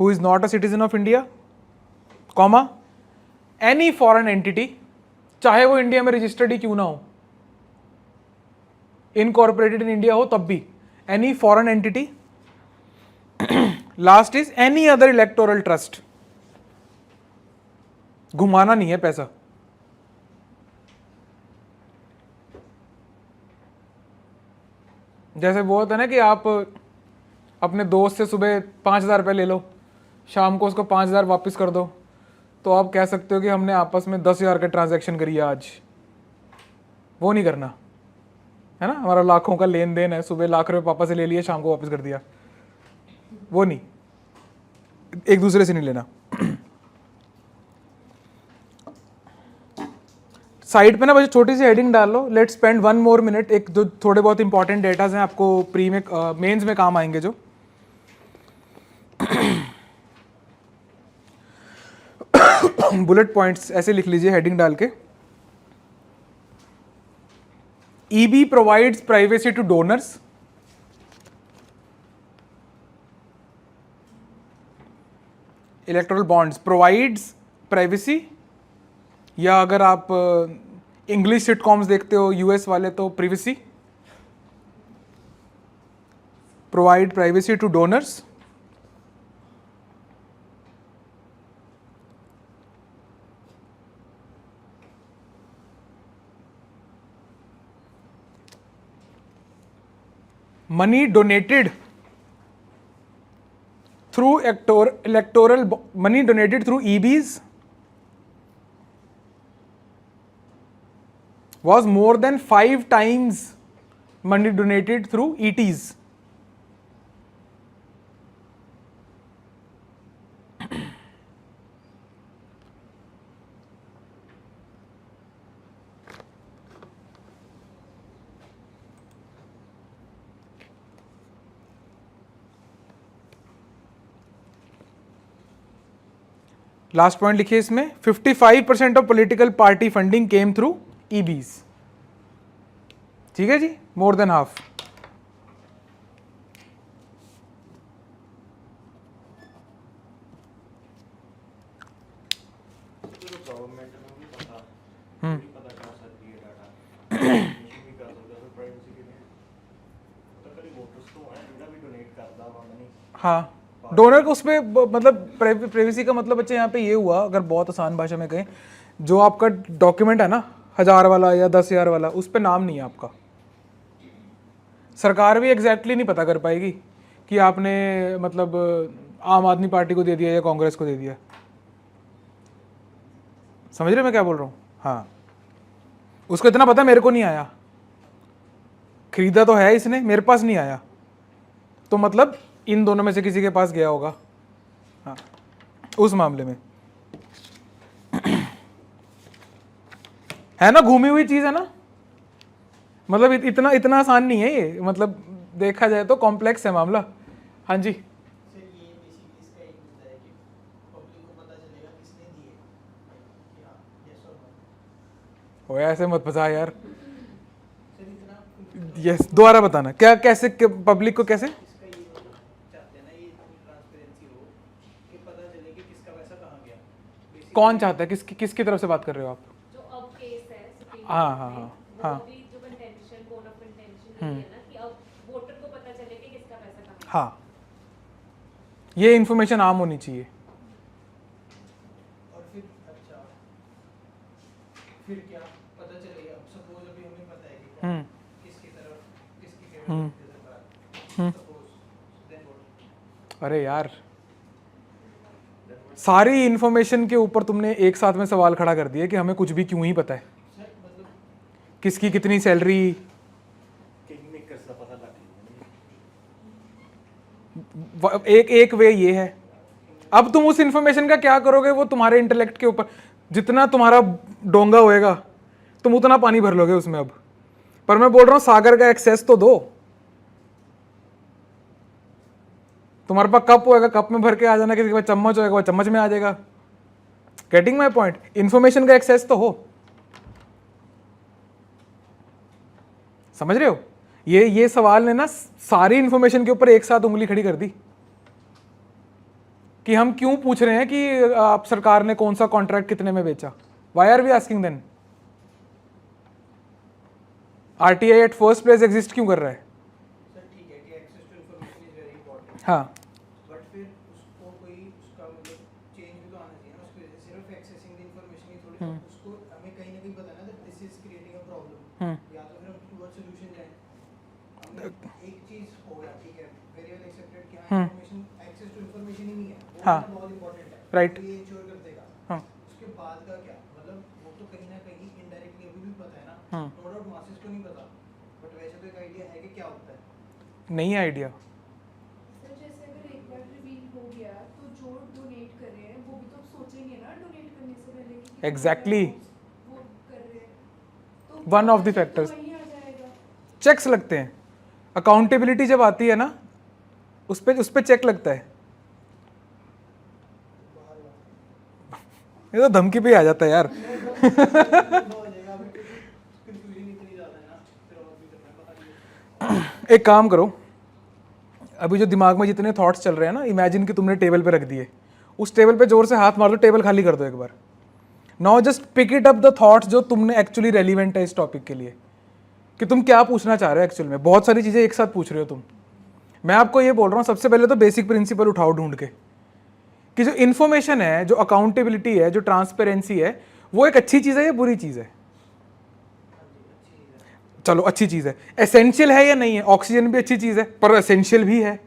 who is not a citizen of India, comma, any foreign entity, चाहे वो इंडिया में रजिस्टर्ड ही क्यों ना हो, इनकॉर्पोरेटेड इन इंडिया हो तब भी, any foreign entity. Last is any other electoral trust, घुमाना नहीं है पैसा। जैसे वो होता है ना कि आप अपने दोस्त से सुबह 5,000 रुपये ले लो, शाम को उसको 5,000 वापस कर दो, तो आप कह सकते हो कि हमने आपस में 10,000 का ट्रांजैक्शन करी है आज। वो नहीं करना है ना, हमारा लाखों का लेन देन है, सुबह लाख रुपये पापा से ले लिए, शाम को वापस कर दिया, वो नहीं, एक दूसरे से नहीं लेना। साइड पे ना बस छोटी सी हेडिंग डाल लो, लेट्स स्पेंड 1 मोर मिनट, एक जो थोड़े बहुत इंपॉर्टेंट डेटाज हैं आपको प्री में मेंस में काम आएंगे जो। बुलेट पॉइंट्स ऐसे लिख लीजिए हेडिंग डाल के। EB provides privacy to donors, electoral bonds provides privacy, या अगर आप इंग्लिश सिटकॉम्स देखते हो यूएस वाले तो privacy, provide privacy to donors. Money donated through electoral, money donated through EBs was more than 5 times money donated through ETs. Last point लिखिए इसमें, 55% of political party funding came through EBs। ठीक है जी, मोर देन हाफ। गवर्नमेंट ਨੂੰ ਵੀ ਪਤਾ ਕਰ ਸਕਦੀ ਹੈ ਡਾਟਾ ਵੀ ਕਰ ਸਕਦਾ ਫਿਰ ਪ੍ਰਾਈਵੇਸੀ के लिए ਤਾਂ ਕਰੀ ਵੋਟਰਸ ਤੋਂ ਹੈ ਜਿਹੜਾ ਵੀ ਡੋਨੇਟ ਕਰਦਾ ਵਾ ਮਨੀ। हाँ, डोनर को उसमें मतलब प्राइवेसी का मतलब बच्चे यहाँ पे ये हुआ, अगर बहुत आसान भाषा में कहें, जो आपका डॉक्यूमेंट है ना 1,000 वाला या 10,000 वाला, उस पर नाम नहीं है आपका। सरकार भी एग्जैक्टली नहीं पता कर पाएगी कि आपने मतलब आम आदमी पार्टी को दे दिया या कांग्रेस को दे दिया। समझ रहे मैं क्या बोल रहा हूँ? हाँ, उसको इतना पता मेरे को नहीं आया, खरीदा तो है इसने, मेरे पास नहीं आया, तो मतलब इन दोनों में से किसी के पास गया होगा। हाँ, उस मामले में है ना, घूमी हुई चीज है ना, मतलब इतना इतना आसान नहीं है ये, मतलब देखा जाए तो कॉम्प्लेक्स है मामला। हाँ जी, सर ये बेसिकली इसका एक मुद्दा है कि पब्लिक को पता चलेगा किसने दिए, कि हाँ यस और नो। ओ ऐसे मत फंसा यार। सर इतना यस, दोबारा बताना क्या, कैसे पब्लिक को कैसे? इसका ये चाहते हैं ना, ये ट्रांसपेरेंसी हो कि पता चले कि किसका पैसा कहाँ गया। Basically कौन चाहता है, किसकी तरफ से बात कर रहे हो आप? जो अब केस है सुप्रीम हाँ, कोर्ट हाँ, में, हाँ, वो हाँ। भी जो कंटेंशन, कोड ऑफ कंटेंशन ये है ना कि अब वोटर को पता चले कि किसका पैसा कहाँ है। हाँ, ये इन्फॉर्मेशन आम होनी चाहिए। और फिर अच्छा फिर क्या पता चलेगा, सपोज अभी हमें पता है कि कौन किसकी तरफ किसकी फेवरेट सपोज, देन व्हाट? अरे यार, सारी इन्फॉर्मेशन के ऊपर तुमने एक साथ में सवाल खड़ा कर दिया कि हमें कुछ भी क्यों ही पता है, सर मतलब किसकी कितनी सैलरी। किंग मेकर्स का पता लग एक वे ये है, अब तुम उस इन्फॉर्मेशन का क्या करोगे वो तुम्हारे इंटेलेक्ट के ऊपर, जितना तुम्हारा डोंगा होएगा तुम उतना पानी भर लोगे उसमें। अब पर मैं बोल रहा हूं सागर का एक्सेस तो दो, तुम्हारे पास कप होएगा, कप में भर के आ जाना, किसी के पास चम्मच होएगा वो चम्मच में आ जाएगा। Getting my point? इन्फॉर्मेशन का एक्सेस तो हो, समझ रहे हो? ये सवाल ने ना सारी इन्फॉर्मेशन के ऊपर एक साथ उंगली खड़ी कर दी। कि हम क्यों पूछ रहे हैं कि आप सरकार ने कौन सा कॉन्ट्रैक्ट कितने में बेचा? Why are we asking then? RTI at first place exist क्यों कर रहा है? सर ठीक है कि access to information is very important, हाँ, बट फिर उसको कोई उसका मतलब चेंज भी तो आना चाहिए ना उसकी वजह से। सिर्फ एक्सेसिंग द इन्फॉर्मेशन ही थोड़ी, उसको हमें कहीं ना कहीं पता ना that this is creating a problem, या तो फिर हम टुवर्ड सॉल्यूशन जाएं। हमने एक चीज हो गया, ठीक है, वेरी वेल एक्सेप्टेड कि हाँ इन्फॉर्मेशन, एक्सेस टू इन्फॉर्मेशन ही नहीं है, वो हाँ, बहुत इंपॉर्टेंट है, राइट, तो ये इंश्योर कर देगा। हाँ, उसके बाद का क्या मतलब, वो तो कहीं ना कहीं इनडायरेक्टली अभी भी पता है ना, नो डाउट मासेस को नहीं पता, बट वैसे तो एक आइडिया है कि क्या होता है। नहीं आइडिया। सर जैसे अगर एक बार रिवील हो गया तो जो डोनेट कर रहे हैं वो भी तो सोचेंगे ना डोनेट करने से पहले कि कितना Exactly. वो कर रहे हैं, तो One of the factors. वही आ जाएगा। चेक्स लगते हैं, अकाउंटेबिलिटी जब आती है ना, उस पे चेक लगता है। ये तो धमकी पे आ जाता है यार। एक काम करो, अभी जो दिमाग में जितने थॉट्स चल रहे हैं ना, इमेजिन कि तुमने टेबल पे रख दिए, उस टेबल पे जोर से हाथ मार दो, टेबल खाली कर दो एक बार। Now just pick it up the thoughts जो तुमने एक्चुअली रेलिवेंट है इस टॉपिक के लिए, कि तुम क्या पूछना चाह रहे हो एक्चुअल में। बहुत सारी चीज़ें एक साथ पूछ रहे हो तुम। मैं आपको ये बोल रहा हूँ, सबसे पहले तो बेसिक प्रिंसिपल उठाओ ढूंढ के, कि जो इन्फॉर्मेशन है, जो अकाउंटेबिलिटी है, जो ट्रांसपेरेंसी है, वो एक अच्छी चीज़ है या बुरी चीज़ है? चलो अच्छी चीज़ है। एसेंशियल है या नहीं है? ऑक्सीजन भी अच्छी चीज़ है, पर एसेंशियल भी है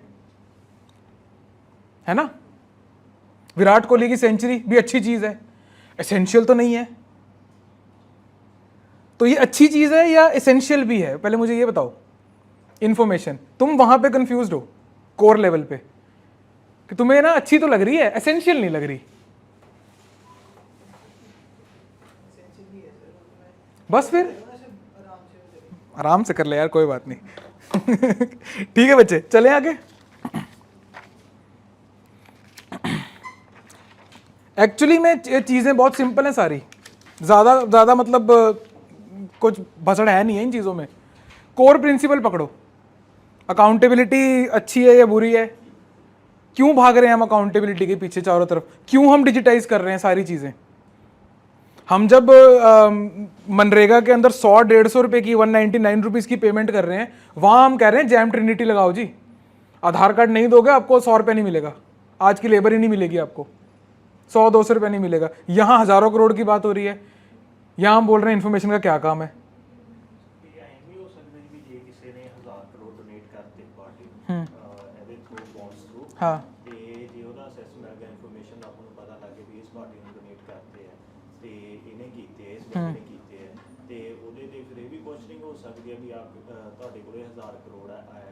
ना? विराट कोहली की सेंचुरी भी अच्छी चीज़ है, एसेंशियल तो नहीं है। तो ये अच्छी चीज़ है या एसेंशियल भी है? पहले मुझे ये बताओ। इन्फॉर्मेशन, तुम वहां पे कंफ्यूज्ड हो कोर लेवल पे, कि तुम्हें ना अच्छी तो लग रही है, एसेंशियल नहीं लग रही। बस फिर आराम से कर ले यार, कोई बात नहीं। ठीक है बच्चे, चले आगे। एक्चुअली में ये चीज़ें बहुत सिंपल हैं सारी, ज़्यादा मतलब कुछ भसड़ है नहीं है इन चीज़ों में। कोर प्रिंसिपल पकड़ो, अकाउंटेबिलिटी अच्छी है या बुरी है? क्यों भाग रहे हैं हम अकाउंटेबिलिटी के पीछे चारों तरफ? क्यों हम डिजिटाइज कर रहे हैं सारी चीज़ें? हम जब मनरेगा के अंदर 100-150 रुपये की 199 रुपीज़ की पेमेंट कर रहे हैं, वहाँ हम कह रहे हैं जैम ट्रिनिटी लगाओ जी, आधार कार्ड नहीं दोगे आपको 100 रुपये नहीं मिलेगा, आज की लेबर ही नहीं मिलेगी आपको, 100-200 रुपये नहीं मिलेगा। यहाँ हज़ारों करोड़ की बात हो रही है, यहाँ हम बोल रहे हैं इन्फॉर्मेशन का क्या काम है। ਐਵੇਂ ਹੋ ਸਕਦਾ ਵੀ ਜੇ ਕਿਸੇ ਨੇ 1000 ਕਰੋੜ ਡੋਨੇਟ ਕਰਤੇ ਪਾਰਟੀ ਨੂੰ ਇਹਦੇ ਥਰੂ ਬੌਂਡਸ ਥਰੂ, ਹਾਂ, ਤੇ ਜੇ ਉਹਦਾ ਅਸੈਸਮੈਂਟ ਅਗਰ ਇਨਫੋਰਮੇਸ਼ਨ ਦਾ ਆਪਾਂ ਨੂੰ ਪਤਾ ਲੱਗੇ ਵੀ ਇਸ ਪਾਰਟੀ ਨੂੰ ਡੋਨੇਟ ਕਰਤੇ ਆ ਤੇ ਇਹਨੇ ਕੀਤੇ ਇਸ ਬੰਦੇ ਨੇ ਕੀਤੇ ਆ, ਤੇ ਉਹਦੇ ਤੇ ਫਿਰ ਇਹ ਵੀ ਕੁਐਸਚਨਿੰਗ ਹੋ ਸਕਦੀ ਹੈ ਵੀ ਆਪ ਤੁਹਾਡੇ ਕੋਲੇ 1000 ਕਰੋੜ ਆਇਆ।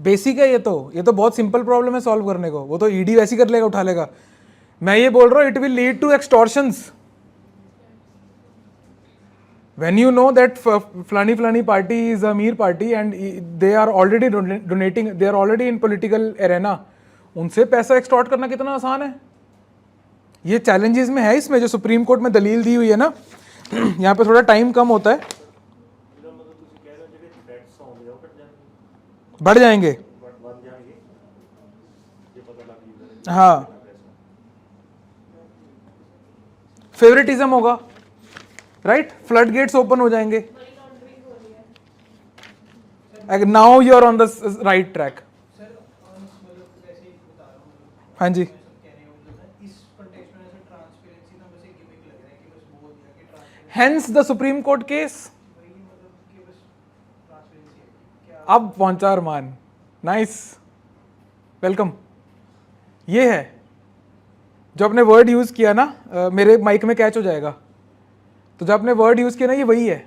बेसिक है ये तो बहुत सिंपल प्रॉब्लम है सॉल्व करने को, वो तो ईडी वैसे कर लेगा, उठा लेगा। मैं ये बोल रहा हूँ it will lead to extortions. When you know that flani party is a Amir party and they are already donating, they are already in political arena, उनसे पैसा एक्सटॉर्ट करना कितना आसान है। ये चैलेंजेस में है इसमें, जो सुप्रीम कोर्ट में दलील दी हुई है ना, यहाँ पे थोड़ा टाइम कम होता है, बढ़ जाएंगे। हाँ, फेवरेटिज्म होगा, राइट, फ्लड गेट्स ओपन हो जाएंगे। Now you are on the right track. Sir मतलब वैसे ही बता रहा हूँ, हाँ जी, कह रहे हो मतलब इस कॉन्टेक्स्ट में ऐसे ट्रांसपेरेंसी ना बस एक गिमिक लग रहा है कि बस बोल दिया कि transparency, hence the supreme court case. वही मतलब कि बस ट्रांसपेरेंसी है क्या? अब पहुंचा अरमान, नाइस, वेलकम। ये है जो आपने वर्ड यूज किया ना, मेरे माइक में कैच हो जाएगा, तो जो आपने वर्ड यूज किया ना, ये वही है।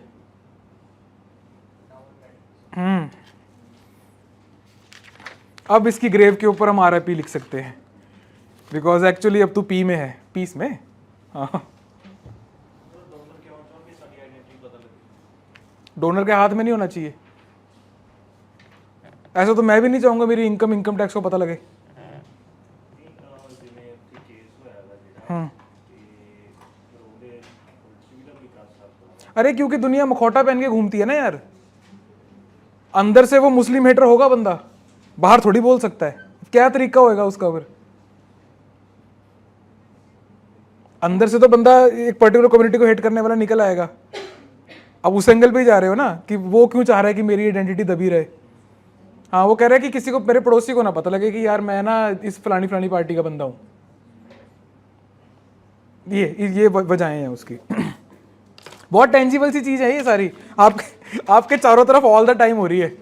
अब इसकी ग्रेव के ऊपर हम RIP लिख सकते हैं, बिकॉज एक्चुअली अब तू पी में है, पीस में। हाँ, डोनर के हाथ में नहीं होना चाहिए। ऐसा तो मैं भी नहीं चाहूंगा मेरी इनकम टैक्स को पता लगे। अरे क्योंकि दुनिया मखौटा पहन के घूमती है ना यार, अंदर से वो मुस्लिम हेटर होगा बंदा, बाहर थोड़ी बोल सकता है। क्या तरीका होएगा उसका? फिर अंदर से तो बंदा एक पर्टिकुलर कम्युनिटी को हेट करने वाला निकल आएगा। अब उस एंगल पे ही जा रहे हो ना कि वो क्यों चाह रहा है कि मेरी आइडेंटिटी दबी रहे। हाँ, वो कह रहा है कि किसी को, मेरे पड़ोसी को ना पता लगे कि यार मैं ना इस फलानी फलानी पार्टी का बंदा हूँ। ये वजहें हैं उसकी। बहुत टेंजिबल सी चीज है ये सारी, आपके चारों तरफ ऑल द टाइम हो रही है।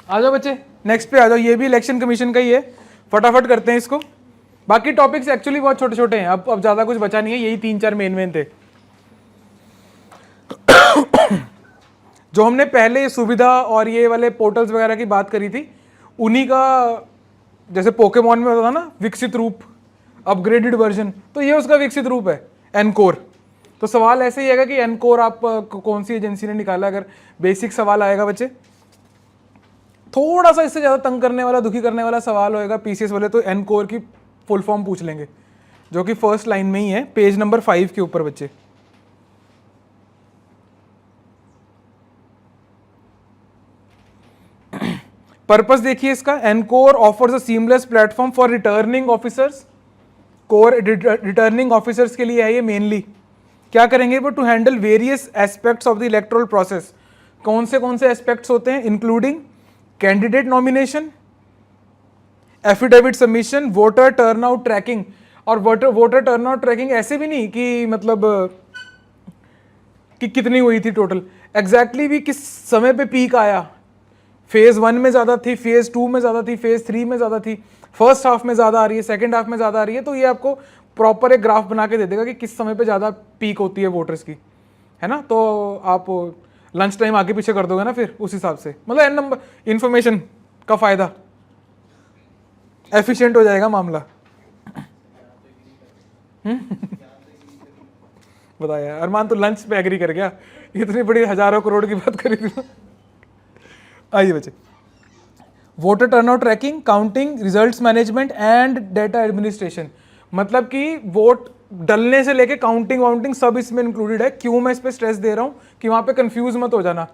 आ जाओ बच्चे, नेक्स्ट पे आ जाओ। ये भी इलेक्शन कमीशन का ही है, फटाफट करते हैं इसको। बाकी टॉपिक्स एक्चुअली बहुत छोटे छोटे हैं, अब ज्यादा कुछ बचा नहीं है, यही 3-4 मेन थे। जो हमने पहले सुविधा और ये वाले पोर्टल्स वगैरह की बात करी थी, उन्हीं का, जैसे पोकेमॉन में होता था ना विकसित रूप, अपग्रेडेड वर्जन, तो ये उसका विकसित रूप है एनकोर। तो सवाल ऐसे ही आएगा कि एनकोर आप कौन सी एजेंसी ने निकाला। अगर बेसिक सवाल आएगा बच्चे, थोड़ा सा इससे ज़्यादा तंग करने वाला, दुखी करने वाला सवाल होएगा पीसीएस वाले, तो एनकोर की फुल फॉर्म पूछ लेंगे, जो कि फर्स्ट लाइन में ही है, पेज नंबर 5 के ऊपर बच्चे। पर्पस देखिए इसका, Encore offers a seamless platform for returning officers. Core returning officers के लिए है ये मेनली। क्या करेंगे वो? To handle various aspects of the electoral process. कौन से एस्पेक्ट्स होते हैं? Including candidate nomination, affidavit submission, voter turnout tracking. और वोटर टर्नआउट ट्रैकिंग ऐसे भी नहीं कि मतलब कि कितनी हुई थी टोटल, एग्जैक्टली भी किस समय पे पीक आया। फेज 1 में ज़्यादा थी, फेज 2 में ज़्यादा थी, फेज 3 में ज़्यादा थी, फर्स्ट हाफ में ज़्यादा आ रही है, सेकंड हाफ में ज़्यादा आ रही है। तो ये आपको प्रॉपर एक ग्राफ बना के दे देगा कि किस समय पे ज़्यादा पीक होती है वोटर्स की, है ना। तो आप लंच टाइम आगे पीछे कर दोगे ना फिर उस हिसाब से, मतलब एन नंबर इन्फॉर्मेशन का फ़ायदा, एफिशिएंट हो जाएगा मामला। बताया अरमान, तो लंच पे एग्री कर गया, इतनी बड़ी हजारों करोड़ की बात करी थी। आइए बच्चे, voter turnout tracking, counting, results management and data administration. मतलब कि वोट डलने से लेके काउंटिंग वाउंटिंग सब इसमें इंक्लूडेड है। क्यों मैं इस पर स्ट्रेस दे रहा हूँ कि वहाँ पे कंफ्यूज मत हो जाना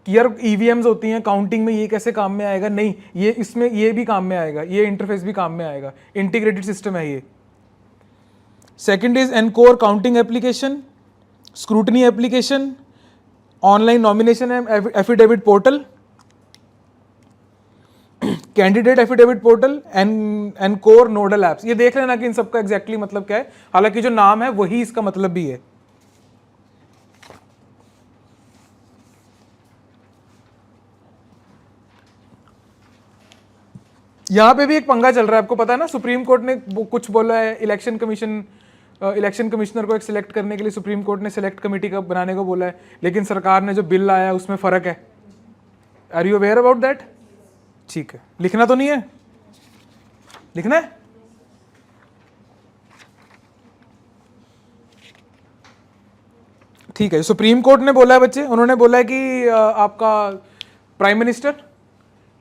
कि यार ईवीएम्स होती हैं काउंटिंग में, ये कैसे काम में आएगा। नहीं, ये इसमें ये भी काम में आएगा, ये इंटरफेस भी काम में आएगा, इंटीग्रेटेड सिस्टम है ये। Second is encore counting application, scrutiny application, online nomination affidavit portal, candidate affidavit portal, encore nodal apps. ये देख लेना कि इन सबका एग्जैक्टली मतलब क्या है, हालांकि जो नाम है वही इसका मतलब भी है। यहां पे भी एक पंगा चल रहा है, आपको पता है ना, सुप्रीम कोर्ट ने कुछ बोला है, इलेक्शन कमिश्नर को एक सिलेक्ट करने के लिए सुप्रीम कोर्ट ने सिलेक्ट कमेटी का बनाने को बोला है, लेकिन सरकार ने जो बिल लाया है उसमें फर्क है। Are you aware about that? ठीक है, लिखना तो नहीं है? लिखना है? ठीक है, सुप्रीम कोर्ट ने बोला है बच्चे, उन्होंने बोला है कि आपका prime minister,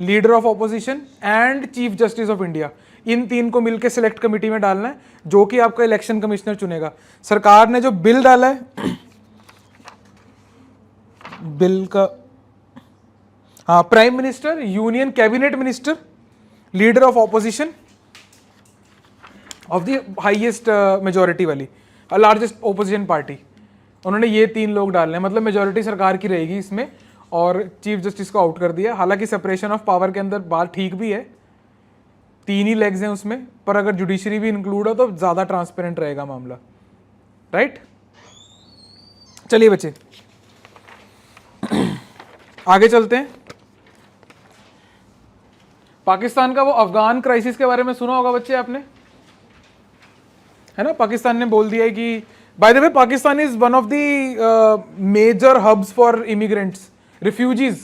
leader of opposition and chief justice of India, इन 3 को मिलकर सिलेक्ट कमेटी में डालना है, जो कि आपका इलेक्शन कमिश्नर चुनेगा। सरकार ने जो बिल डाला है, बिल का, हाँ, prime minister, union cabinet minister, leader of opposition of the highest majority वाली, लार्जेस्ट ऑपोजिशन पार्टी, उन्होंने ये 3 लोग डालने हैं। मतलब मेजॉरिटी सरकार की रहेगी इसमें, और चीफ जस्टिस को आउट कर दिया। हालांकि सेपरेशन ऑफ पावर के अंदर बात ठीक भी है, 3 ही लेग्स हैं उसमें, पर अगर जुडिशरी भी इंक्लूड हो तो ज़्यादा ट्रांसपेरेंट रहेगा मामला, राइट। चलिए बच्चे आगे चलते हैं। पाकिस्तान का वो अफगान क्राइसिस के बारे में सुना होगा बच्चे आपने, है ना। पाकिस्तान ने बोल दिया है कि by the way Pakistan is one of the major hubs for immigrants, refugees.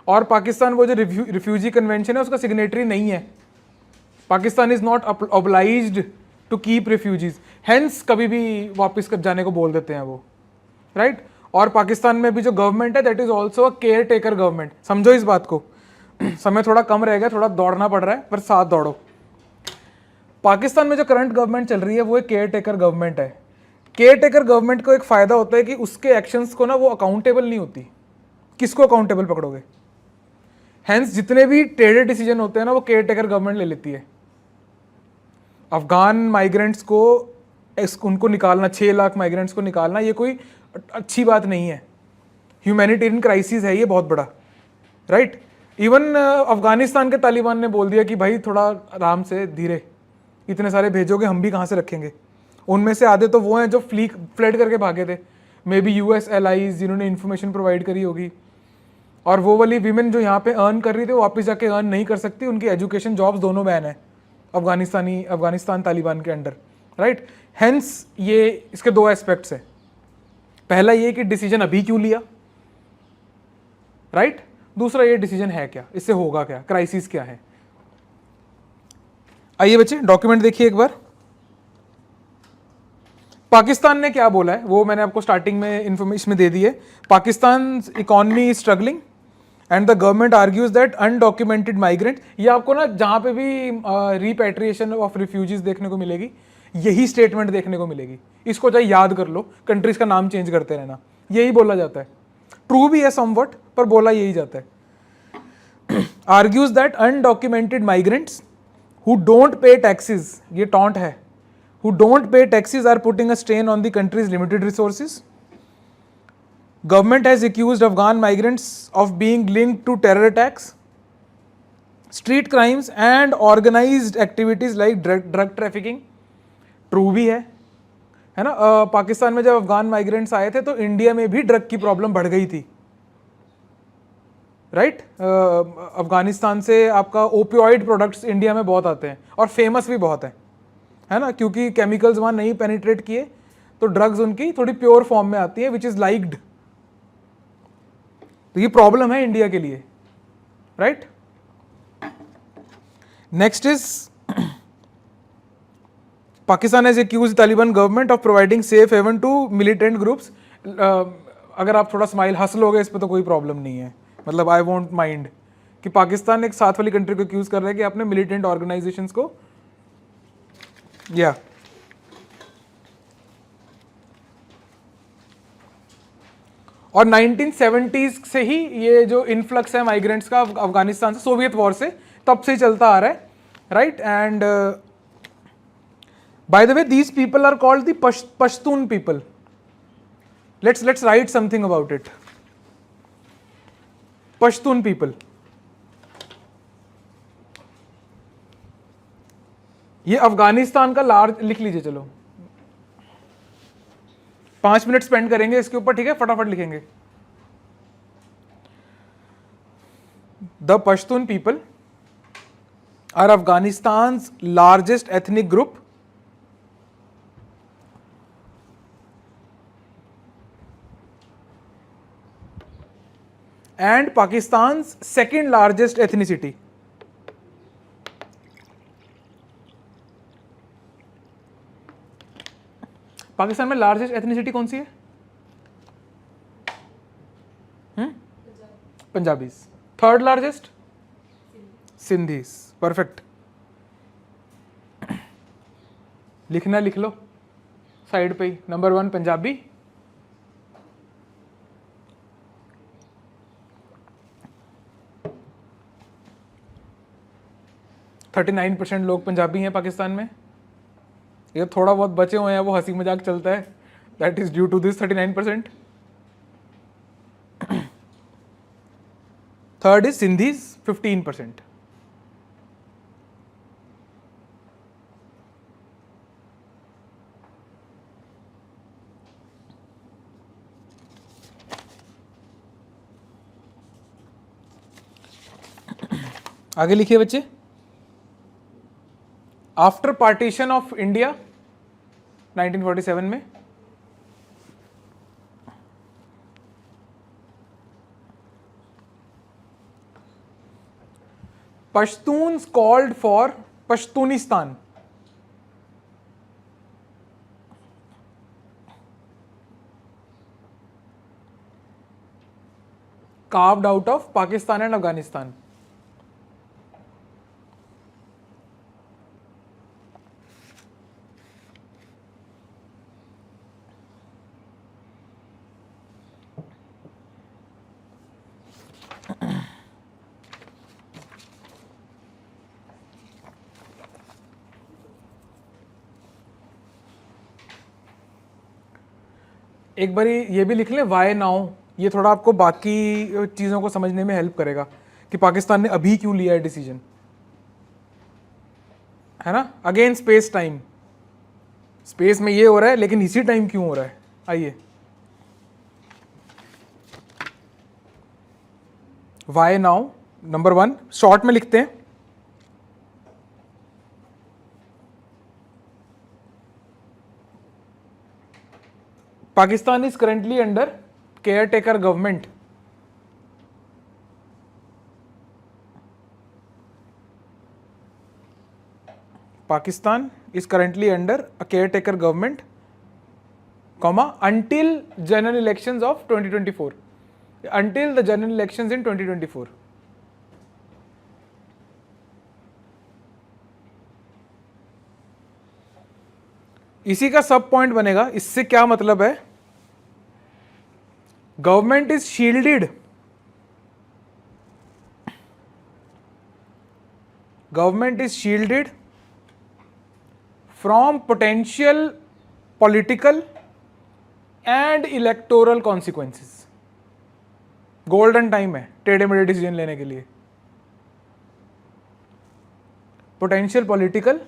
और पाकिस्तान वो जो रिफ्यूजी कन्वेंशन है उसका सिग्नेटरी नहीं है। Pakistan is not obliged to keep refugees, hence कभी भी वापस जाने को बोल देते हैं वो, राइट। और पाकिस्तान में भी जो गवर्नमेंट है that is also a care taker government, समझो इस बात को। समय थोड़ा कम रहेगा, थोड़ा दौड़ना पड़ रहा है, पर साथ दौड़ो। पाकिस्तान में जो करंट गवर्नमेंट चल रही है वो एक केयर टेकर गवर्नमेंट है। केयर टेकर गवर्नमेंट को एक फायदा होता है कि उसके एक्शंस को ना वो अकाउंटेबल नहीं होती। किसको अकाउंटेबल पकड़ोगे? हैंस जितने भी ट्रेडेड डिसीजन होते हैं ना वो केयर टेकर गवर्नमेंट ले लेती है। अफगान माइग्रेंट्स को उनको निकालना, 6 लाख माइग्रेंट्स को निकालना, ये कोई अच्छी बात नहीं है। ह्यूमैनिटेरियन क्राइसिस है ये बहुत बड़ा, राइट। इवन अफगानिस्तान के तालिबान ने बोल दिया कि भाई थोड़ा आराम से, धीरे, इतने सारे भेजोगे हम भी कहाँ से रखेंगे। उनमें से आधे तो वो हैं जो फ्लड करके भागे थे, मे बी यूएस एलाइज जिन्होंने इन्फॉर्मेशन प्रोवाइड करी होगी, और वो वाली वीमेन जो यहाँ पे अर्न कर रही थी वो वापस जाके अर्न नहीं कर सकती, उनकी एजुकेशन जॉब्स दोनों बैन है अफगानिस्तान तालिबान के अंडर, राइट। हेंस ये इसके 2 एस्पेक्ट्स हैं। पहला ये कि डिसीजन अभी क्यों लिया, राइट। दूसरा ये डिसीजन है क्या, इससे होगा क्या, क्राइसिस क्या है। आइए बच्चे डॉक्यूमेंट देखिए एक बार। पाकिस्तान ने क्या बोला है वो मैंने आपको स्टार्टिंग में इंफॉर्मेशन में दे दी है। Pakistan economy is struggling and the government argues that undocumented migrant, ये आपको ना जहां पे भी रिपैट्रिएशन ऑफ रिफ्यूजीज देखने को मिलेगी यही स्टेटमेंट देखने को मिलेगी। इसको चाहे याद कर लो, कंट्रीज का नाम चेंज करते रहना, यही बोला जाता है। ट्रू भी है समवट, पर बोला यही जाता है। Argues that undocumented migrants who don't pay taxes, ये टॉन्ट है, who don't pay taxes are putting a strain on the country's limited resources. Government has accused Afghan migrants of being linked to terror attacks, street crimes and organized activities like drug trafficking. True भी है ना। पाकिस्तान में जब अफगान माइग्रेंट्स आए थे तो इंडिया में भी ड्रग की प्रॉब्लम बढ़ गई थी, राइट। अफगानिस्तान से आपका ओपियोइड प्रोडक्ट्स इंडिया में बहुत आते हैं और फेमस भी बहुत है ना, क्योंकि केमिकल्स वहां नहीं पेनिट्रेट किए तो ड्रग्स उनकी थोड़ी प्योर फॉर्म में आती है विच इज लाइक्ड। तो ये प्रॉब्लम है इंडिया के लिए, right. Next is Pakistan has accused Taliban government of providing safe haven to militant groups. अगर आप थोड़ा स्माइल हंस लोगे इस पर तो कोई प्रॉब्लम नहीं है, मतलब आई वोंट माइंड कि पाकिस्तान एक साथ वाली कंट्री को एक्यूज कर रहा है कि आपने मिलिटेंट ऑर्गेनाइजेशंस को, या और 1970s से ही ये जो इन्फ्लक्स है माइग्रेंट्स का अफगानिस्तान से, सोवियत वॉर से, तब से चलता आ रहा है, right. And by the way these people are called the Pashtun people. Let's write something about it. Pashtun people, ये अफगानिस्तान का लार्ज, लिख लीजिए, चलो 5 मिनट स्पेंड करेंगे इसके ऊपर, ठीक है, फटाफट लिखेंगे। The Pashtun people are Afghanistan largest ethnic group and Pakistan second largest ethnicity. Pakistan में लार्जेस्ट एथनिसिटी कौन सी है? Punjabis. Third largest Sindhis. Perfect, लिखना लिख लो साइड पे ही। नंबर 1 पंजाबी, %39 लोग पंजाबी हैं पाकिस्तान में। ये थोड़ा बहुत बचे हुए हैं वो हंसी मजाक चलता है, that is due to this 39%। Third is Sindhis 15%। आगे लिखिए बच्चे। आफ्टर पार्टीशन ऑफ इंडिया 1947 में Pashtuns called for Pashtunistan, carved out of Pakistan and Afghanistan. एक बारी ये भी लिख लें वाई नाउ, ये थोड़ा आपको बाकी चीज़ों को समझने में हेल्प करेगा कि पाकिस्तान ने अभी क्यों लिया है डिसीजन, है ना। अगेन स्पेस टाइम, स्पेस में ये हो रहा है लेकिन इसी टाइम क्यों हो रहा है, आइए वाई नाउ नंबर 1 शॉर्ट में लिखते हैं। Pakistan is currently under caretaker government. Pakistan is currently under a caretaker government, comma, until general elections of 2024. Until the general elections in 2024. इसी का सब पॉइंट बनेगा। इससे क्या मतलब है, government is shielded, government is shielded from potential political and electoral consequences. Golden time है टेढ़े मेढ़े डिसीजन लेने के लिए। Potential political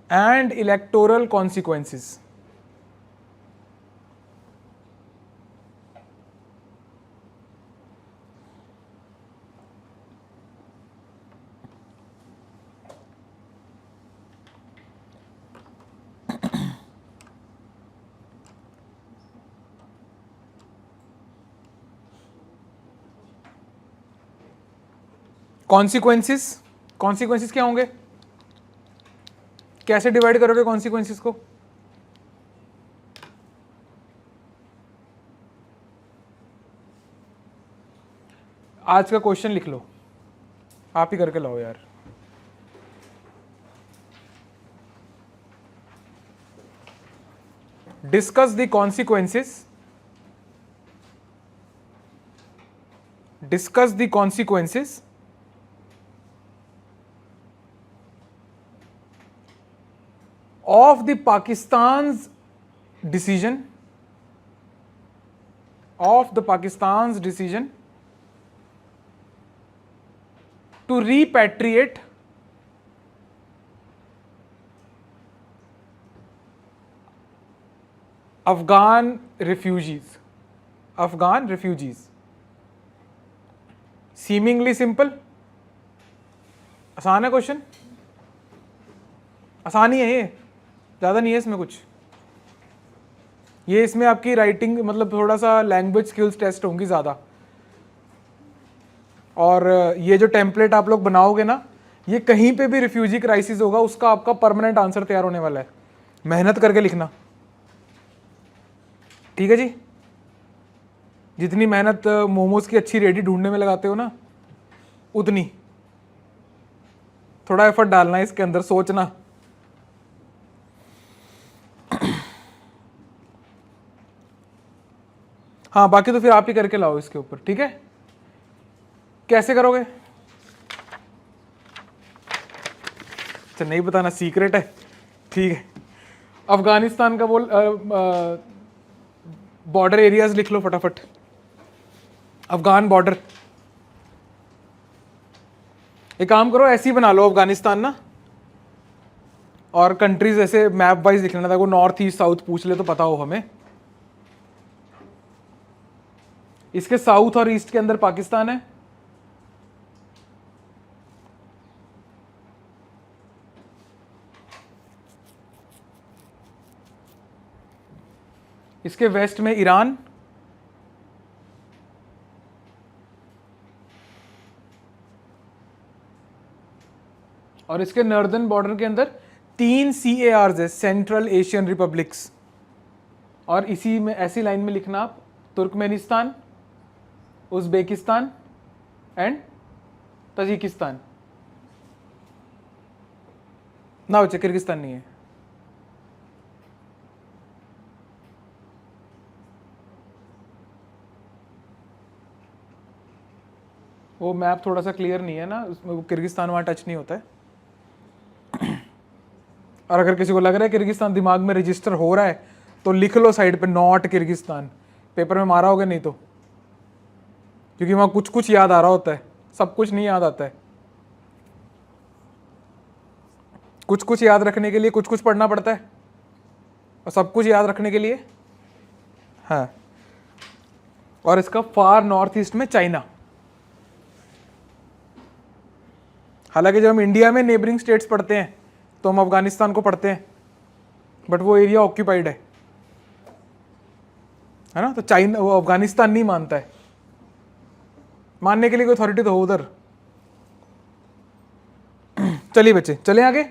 and electoral consequences. Consequences, consequences क्या होंगे, कैसे डिवाइड करोगे कॉन्सिक्वेंसेस को, आज का क्वेश्चन लिख लो, आप ही करके लाओ यार। Discuss the consequences, discuss the consequences of the Pakistan's decision, of the Pakistan's decision to repatriate Afghan refugees, Afghan refugees. Seemingly simple, आसान है क्वेश्चन, आसान ही है ये, ज़्यादा नहीं है इसमें कुछ। ये इसमें आपकी राइटिंग मतलब थोड़ा सा लैंग्वेज स्किल्स टेस्ट होंगी ज़्यादा, और ये जो टेम्पलेट आप लोग बनाओगे ना, ये कहीं पे भी रिफ्यूजी क्राइसिस होगा उसका आपका परमानेंट आंसर तैयार होने वाला है। मेहनत करके लिखना, ठीक है जी। जितनी मेहनत मोमोज की अच्छी रेडी ढूंढने में लगाते हो ना, उतनी थोड़ा एफर्ट डालना है इसके अंदर, सोचना। हाँ बाकी तो फिर आप ही करके लाओ इसके ऊपर, ठीक है। कैसे करोगे, अच्छा नहीं बताना, सीक्रेट है, ठीक है। अफगानिस्तान का बोल बॉर्डर एरियाज लिख लो फटाफट। अफगान बॉर्डर, एक काम करो ऐसे ही बना लो अफगानिस्तान ना, और कंट्रीज ऐसे मैप वाइज लिख लेना था, वो नॉर्थ ईस्ट साउथ पूछ ले तो पता हो हमें। इसके साउथ और ईस्ट के अंदर पाकिस्तान है, इसके वेस्ट में ईरान, और इसके नॉर्दर्न बॉर्डर के अंदर 3 CARs है, सेंट्रल एशियन रिपब्लिक्स। और इसी में ऐसी लाइन में लिखना आप, तुर्कमेनिस्तान, उज्बेकिस्तान एंड तजिकिस्तान। ना बच्चे किर्गिस्तान नहीं है। वो मैप थोड़ा सा क्लियर नहीं है ना, उसमें वो किर्गिस्तान वहाँ टच नहीं होता है। और अगर किसी को लग रहा है किर्गिस्तान दिमाग में रजिस्टर हो रहा है, तो लिख लो साइड पे नॉट किर्गिस्तान, पेपर में मारा होगा नहीं तो, क्योंकि वहाँ कुछ कुछ याद आ रहा होता है, सब कुछ नहीं याद आता है। कुछ कुछ याद रखने के लिए कुछ कुछ पढ़ना पड़ता है, और सब कुछ याद रखने के लिए हाँ। और इसका फार नॉर्थ ईस्ट में चाइना। हालांकि जब हम इंडिया में नेबरिंग स्टेट्स पढ़ते हैं तो हम अफगानिस्तान को पढ़ते हैं, बट वो एरिया ऑक्यूपाइड है ना, तो चाइना वो अफगानिस्तान नहीं मानता है, मानने के लिए कोई अथॉरिटी तो हो उधर। चलिए बच्चे चले आगे।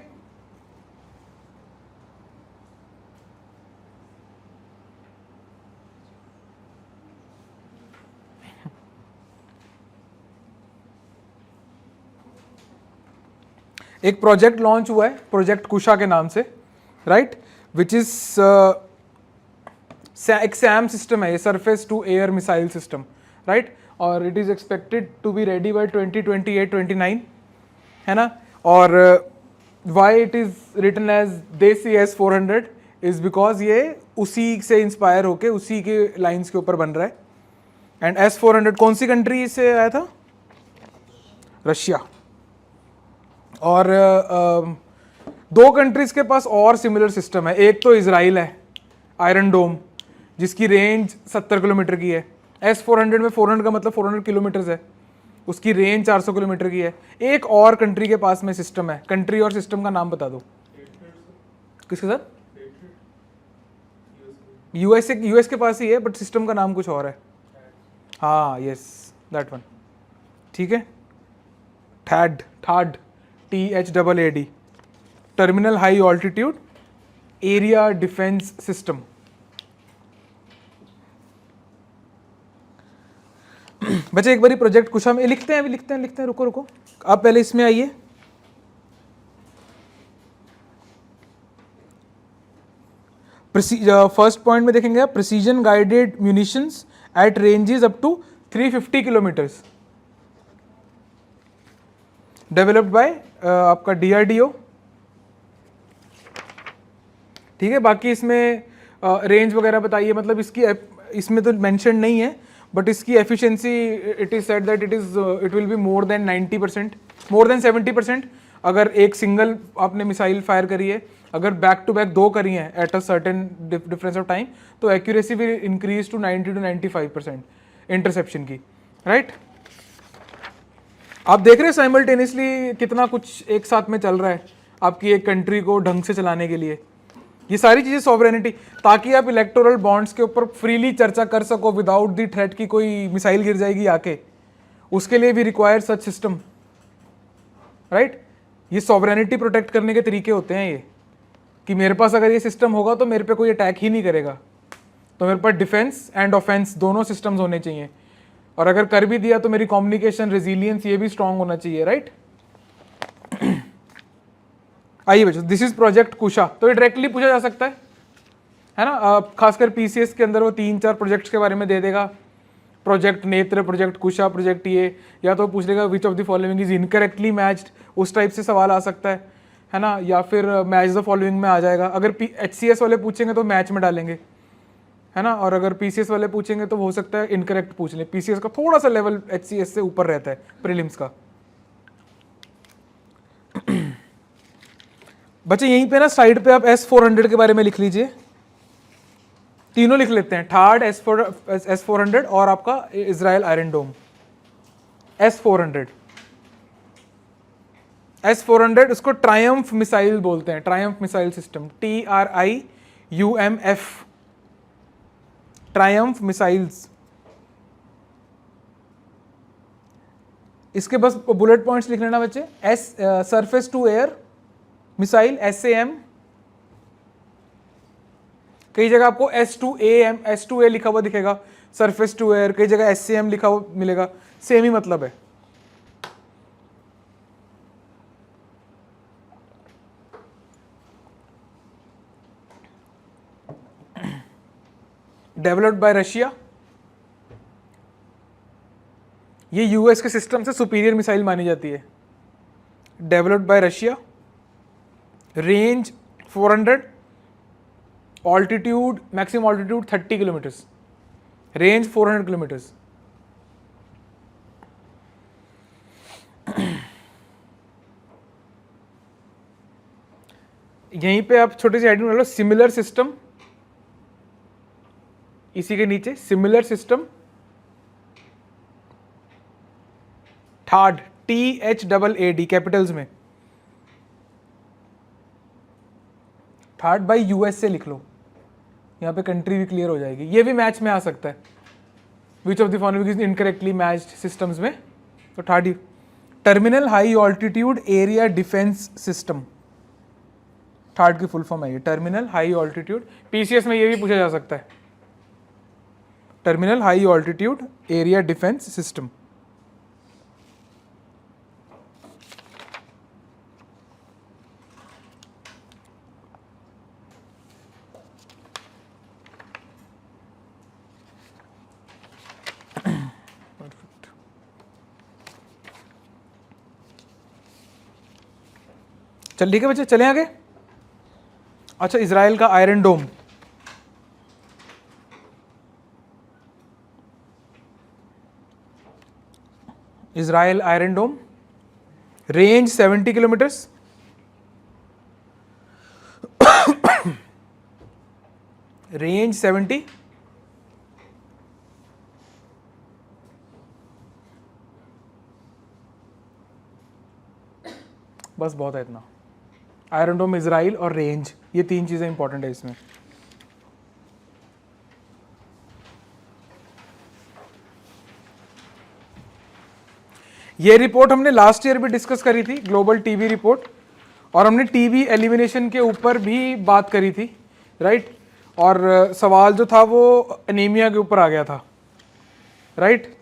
एक प्रोजेक्ट लॉन्च हुआ है प्रोजेक्ट कुशा के नाम से, राइट, विच इज एक सैम सिस्टम है, ये surface to air missile system, right, और it is expected to be ready by 2028-29, है ना। और why it is written as desi S-400 is because ये उसी से इंस्पायर होके उसी के लाइंस के ऊपर बन रहा है। एंड S-400 कौन सी कंट्री से आया था? रशिया। और दो कंट्रीज के पास और सिमिलर सिस्टम है, एक तो इजराइल है आयरन डोम, जिसकी रेंज 70 किलोमीटर की है। S-400 में 400 का मतलब 400 किलोमीटर है, उसकी रेंज 400 किलोमीटर की है। एक और कंट्री के पास में सिस्टम है, कंट्री और सिस्टम का नाम बता दो। किसके साथ? यूएस के पास ही है, बट सिस्टम का नाम कुछ और है। हाँ यस दैट वन, ठीक है। THAAD, THAAD, terminal high altitude area defence system. बच्चे एक बारी प्रोजेक्ट कुशा में लिखते हैं, रुको आप पहले इसमें आइए। फर्स्ट पॉइंट में देखेंगे आप, precision guided munitions at ranges up to 350 kilometres, developed by आपका DRDO, ठीक है। बाकी इसमें रेंज वगैरह बताइए, मतलब इसकी इसमें तो मेंशन नहीं है, बट इसकी efficiency it is said that it will be more than 90%, more than 70%। अगर एक सिंगल आपने मिसाइल फायर करी है, अगर बैक टू बैक दो करी हैं at a certain difference of time, तो accuracy will increase to 90 to 95% interception की, राइट। आप देख रहे हैं साइमल्टेनियसली कितना कुछ एक साथ में चल रहा है आपकी एक कंट्री को ढंग से चलाने के लिए। ये सारी चीज़ें सॉवरेनिटी, ताकि आप इलेक्टोरल बॉन्ड्स के ऊपर फ्रीली चर्चा कर सको विदाउट द थ्रेट कि कोई मिसाइल गिर जाएगी आके, उसके लिए भी रिक्वायर सच सिस्टम, राइट। ये सॉवरेनिटी प्रोटेक्ट करने के तरीके होते हैं ये, कि मेरे पास अगर ये सिस्टम होगा तो मेरे पे कोई अटैक ही नहीं करेगा, तो मेरे पास डिफेंस एंड ऑफेंस दोनों सिस्टम्स होने चाहिए, और अगर कर भी दिया तो मेरी कम्युनिकेशन रेजिलियंस ये भी स्ट्रांग होना चाहिए, राइट। आइए बच्चों, दिस इज प्रोजेक्ट कुशा, तो ये डायरेक्टली पूछा जा सकता है ना। खासकर PCS के अंदर वो 3-4 प्रोजेक्ट्स के बारे में दे देगा, प्रोजेक्ट नेत्र, प्रोजेक्ट कुशा, प्रोजेक्ट ये, या तो पूछ लेगा which of the following is incorrectly matched, उस टाइप से सवाल आ सकता है ना, या फिर मैच द फॉलोइंग में आ जाएगा। अगर HCS वाले पूछेंगे तो मैच में डालेंगे, है ना, और अगर PCS वाले पूछेंगे तो हो सकता है इनकरेक्ट पूछ लें। PCS का थोड़ा सा लेवल HCS से ऊपर रहता है प्रीलिम्स का। बच्चे यहीं पे ना साइड पे आप S-400 के बारे में लिख लीजिए, तीनों लिख लेते हैं, THAAD, S-400 और आपका इजराइल आयरन डोम। S-400 उसको ट्रायम्फ मिसाइल बोलते हैं, Triumf missile system, TRIUMF, Triumf missiles. इसके बस बुलेट पॉइंट्स लिख लेना बच्चे। Surface to air missile SAM, कई जगह आपको S2A लिखा हुआ दिखेगा, सरफेस टू एयर, कई जगह SAM लिखा हुआ मिलेगा, सेम ही मतलब है। डेवलप्ड बाय रशिया, ये यूएस के सिस्टम से सुपीरियर मिसाइल मानी जाती है। Developed by Russia, range 400 altitude, maximum altitude 30 kilometres, range 400 kilometres. यहीं पे आप छोटी सी हेडिंग बना लो, सिमिलर सिस्टम, इसी के नीचे similar system third, THAAD Capitals में, थार्ड बाय यूएस से लिख लो, यहाँ पे कंट्री भी क्लियर हो जाएगी। ये भी मैच में आ सकता है, which of the following is incorrectly matched systems में, तो third terminal high altitude area defence system, third की फुल फॉर्म है ये, टर्मिनल हाई ऑल्टीट्यूड। पीसीएस में ये भी पूछा जा सकता है, terminal high altitude area defence system. चल ठीक है बच्चे, चलें आगे। अच्छा, इजराइल का आयरन डोम, इजराइल आयरन डोम, रेंज 70 किलोमीटर्स, रेंज 70, बस बहुत है इतना। आयरन डोम, इजराइल और रेंज, ये तीन चीजें इंपॉर्टेंट है इसमें। ये रिपोर्ट हमने लास्ट ईयर भी डिस्कस करी थी, ग्लोबल टीबी रिपोर्ट, और हमने टीबी एलिमिनेशन के ऊपर भी बात करी थी, राइट। और सवाल जो था वो एनीमिया के ऊपर आ गया था, राइट।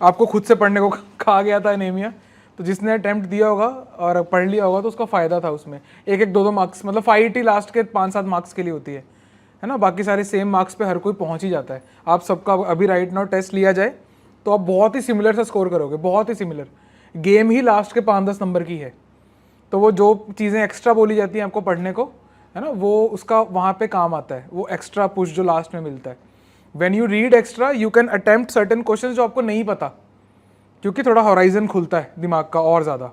आपको खुद से पढ़ने को कहा गया था एनीमिया, तो जिसने अटेम्प्ट दिया होगा और पढ़ लिया होगा तो उसका फ़ायदा था उसमें। एक एक दो दो मार्क्स, मतलब फाइट ही लास्ट के 5-7 मार्क्स के लिए होती है ना, बाकी सारे सेम मार्क्स पे हर कोई पहुंच ही जाता है। आप सबका अभी राइट नाउ टेस्ट लिया जाए तो आप बहुत ही सिमिलर सा स्कोर करोगे, बहुत ही सिमिलर। गेम ही लास्ट के 5-10 नंबर की है, तो वो जो चीज़ें एक्स्ट्रा बोली जाती हैं आपको पढ़ने को, है ना, वो उसका वहाँ पे काम आता है, वो एक्स्ट्रा पुश जो लास्ट में मिलता है। When you read extra you can attempt certain questions जो आपको नहीं पता, क्योंकि थोड़ा हॉराइजन खुलता है दिमाग का और ज़्यादा।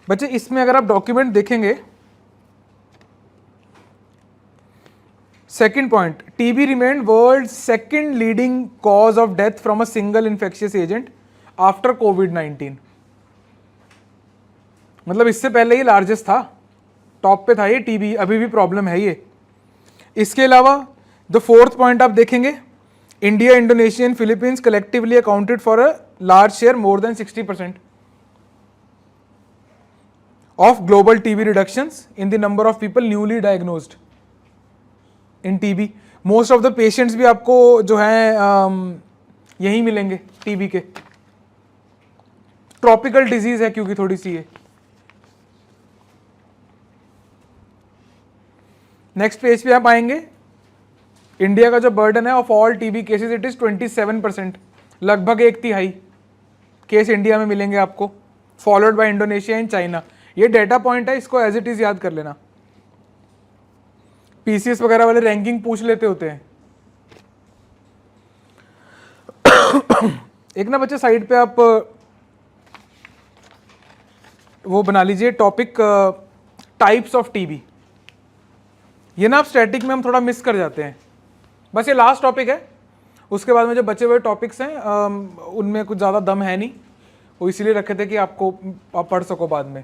बच्चे इसमें अगर आप डॉक्यूमेंट देखेंगे, second point, TB remained world second leading cause of death from a single infectious agent after covid. मतलब इससे पहले ही लार्जेस्ट था, टॉप पे था ये टीबी, अभी भी प्रॉब्लम है ये। इसके अलावा द फोर्थ पॉइंट आप देखेंगे, India, Indonesia and Philippines collectively accounted for a large share, more than 60% of global TB reductions in the number of people newly diagnosed in TB. Most of the patients भी आपको जो है यही मिलेंगे टीबी के। ट्रॉपिकल डिजीज है क्योंकि थोड़ी सी है। नेक्स्ट पेज पे आप आएंगे, इंडिया का जो बर्डन है of all TB cases it is 27%, लगभग 1/3 केस इंडिया में मिलेंगे आपको, followed by Indonesia and China. ये डेटा पॉइंट है, इसको एज इट इज याद कर लेना। पीसीएस वगैरह वाले रैंकिंग पूछ लेते होते हैं। एक ना बच्चे साइड पे आप वो बना लीजिए टॉपिक, टाइप्स ऑफ टीबी। ये ना आप स्टैटिक में हम थोड़ा मिस कर जाते हैं, बस ये लास्ट टॉपिक है, उसके बाद में जो बचे हुए टॉपिक्स हैं उनमें कुछ ज़्यादा दम है नहीं, वो इसीलिए रखे थे कि आपको आप पढ़ सको बाद में।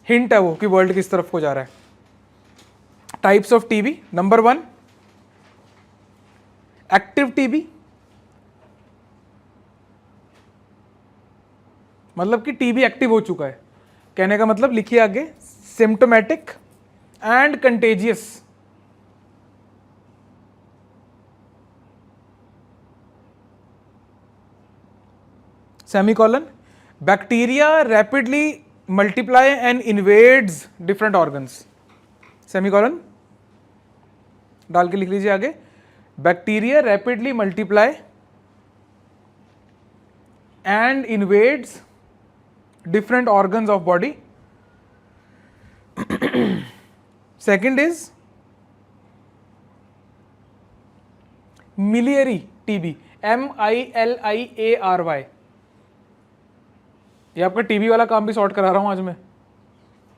हिंट है वो कि वर्ल्ड किस तरफ को जा रहा है। Types of TB, number 1 active TB, मतलब कि टीबी एक्टिव हो चुका है, कहने का मतलब लिखिए आगे, symptomatic and contagious. Semicolon, bacteria rapidly multiply and invades different organs. Semicolon डाल के लिख लीजिए आगे, bacteria rapidly multiply and invades different organs of body. Second is miliary TB, MILIARY. ये आपका टीबी वाला काम भी सॉर्ट करा रहा हूं आज मैं,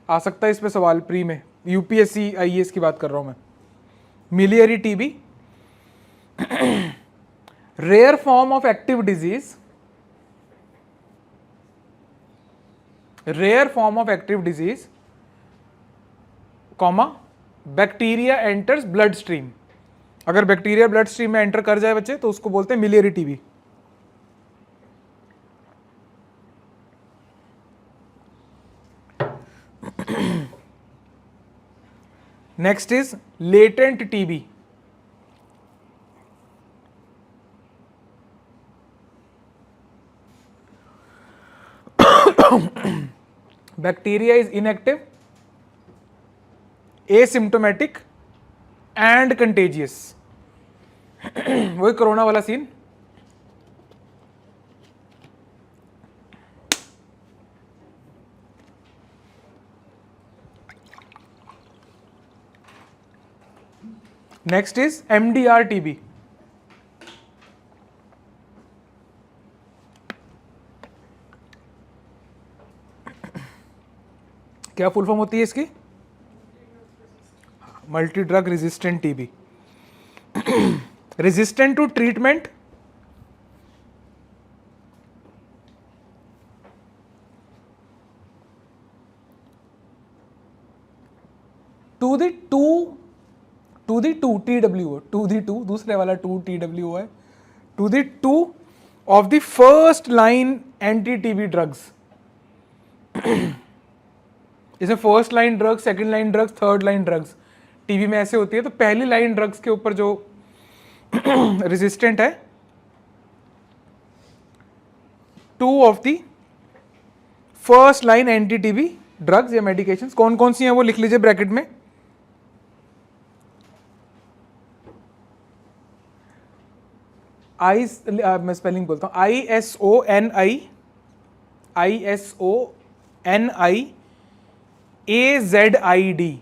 आ सकता है इस पे सवाल प्री में, यूपीएससी आईएएस की बात कर रहा हूं मैं. Miliary TB, rare form of active disease, rare form of active disease, comma bacteria enters blood stream. अगर बैक्टीरिया ब्लड स्ट्रीम में एंटर कर जाए बच्चे तो उसको बोलते हैं miliary TB. Next is latent TB. Bacteria is inactive, asymptomatic and contagious. वही कोरोना वाला scene. Next is MDR TB. क्या फुल फॉर्म होती है इसकी? Multi drug resistant TB. Resistant to treatment, to the to TWO, two the two, दूसरे वाला 2 TWO है, two the two of the first line anti TB drugs. इसमें first line drugs, second line drugs, third line drugs TB में ऐसे होती है. तो पहली लाइन ड्रग्स के ऊपर जो रेजिस्टेंट है, 2 of the first line anti TB drugs या मेडिकेशंस. कौन कौन सी हैं वो लिख लीजिए ब्रैकेट में. मैं स्पेलिंग बोलता हूँ, ISONIAZID,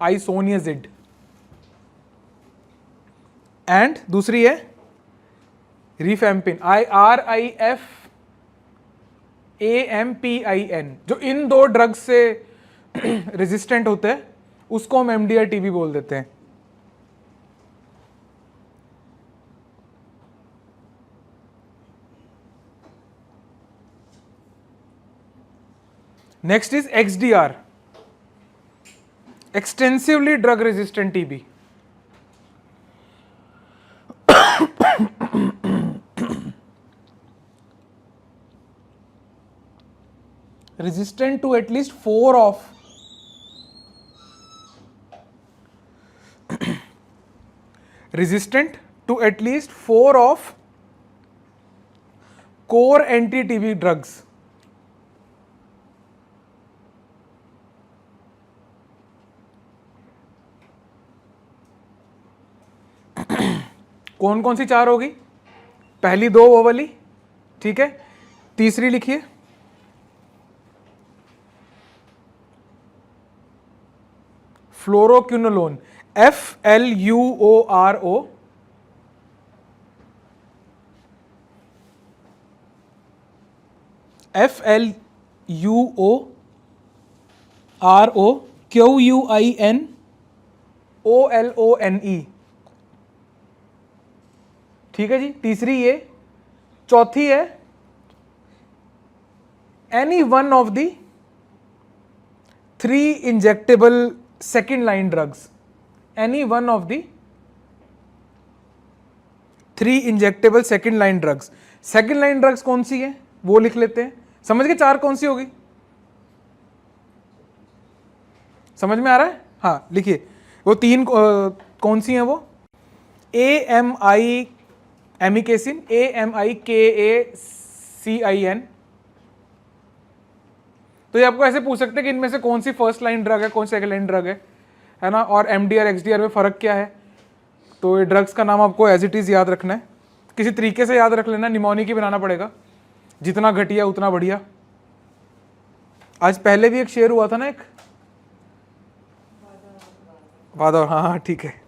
आइसोनियाजिड. एंड दूसरी है रिफेम्पिन, RIFAMPIN. जो इन दो ड्रग्स से रेजिस्टेंट होते हैं उसको हम MDR TB बोल देते हैं. Next is XDR, extensively drug resistant TB. resistant to at least 4 of resistant to at least 4 of core anti-TB drugs. कौन कौन सी 4 होगी? पहली 2 वो वाली, ठीक है. तीसरी लिखिए, फ्लोरोक्विनोलोन, FLUORO, QUINOLONE. ठीक है जी. तीसरी ये. चौथी है any one of the 3 injectable second line drugs. Any one of the 3 injectable second line drugs. Second line drugs कौन सी है वो लिख लेते हैं. समझ गए 4 कौन सी होगी? समझ में आ रहा है? हाँ लिखिए वो 3 कौन सी हैं वो. amikacin, AMIKACIN. तो ये आपको ऐसे पूछ सकते हैं कि इनमें से कौन सी फर्स्ट लाइन ड्रग है, कौन सी सेकंड लाइन ड्रग है ना. और MDR XDR में फर्क क्या है. तो ये ड्रग्स का नाम आपको एज इट इज याद रखना है. किसी तरीके से याद रख लेना, निमोनिक ही बनाना पड़ेगा, जितना घटिया उतना बढ़िया। आज पहले भी एक शेयर हुआ था ना, एक वादा, हाँ हाँ ठीक है,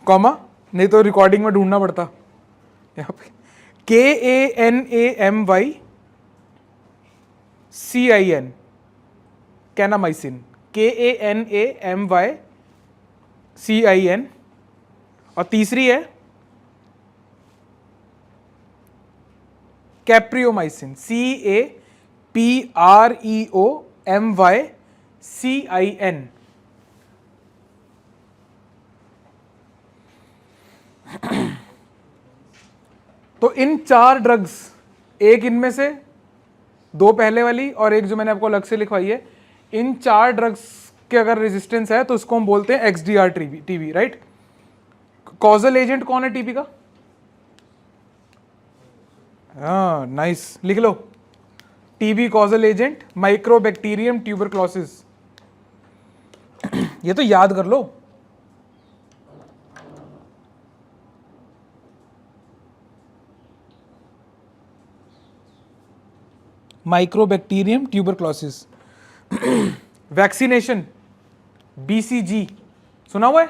कॉमा नहीं तो रिकॉर्डिंग में ढूंढना पड़ता। यहाँ पे KANAMYCIN, कैनामाइसिन, KANAMYCIN। और तीसरी है कैप्रियोमाइसिन, CAPREOMYCIN। तो इन 4 ड्रग्स, एक इनमें से, 2 पहले वाली और एक जो मैंने आपको अलग से लिखवाई है, इन 4 ड्रग्स के अगर रेजिस्टेंस है तो उसको हम बोलते हैं XDR TB, right. Causal agent कौन है टीबी का? हाँ नाइस, लिख लो, TB causal agent mycobacterium tuberculosis. ये तो याद कर लो। Mycobacterium tuberculosis. वैक्सीनेशन, BCG सुना हुआ है?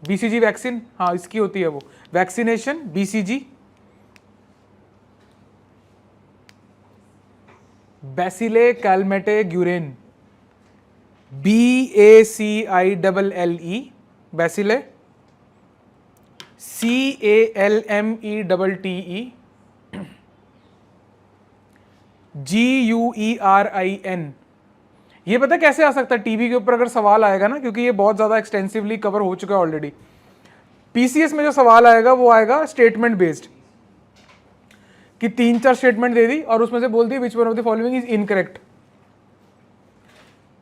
BCG वैक्सीन, हाँ इसकी होती है वो vaccination, BCG। बैसिले कैलमेटे-ग्यूरेन, BACILLE, बैसिले, CALMETTE, GUERIN। ये पता कैसे आ सकता है टीबी के ऊपर अगर सवाल आएगा ना, क्योंकि ये बहुत ज्यादा एक्सटेंसिवली कवर हो चुका है ऑलरेडी। PCS में जो सवाल आएगा वो आएगा स्टेटमेंट बेस्ड, कि 3-4 स्टेटमेंट दे दी और उसमें से बोल दी which one of the following is incorrect,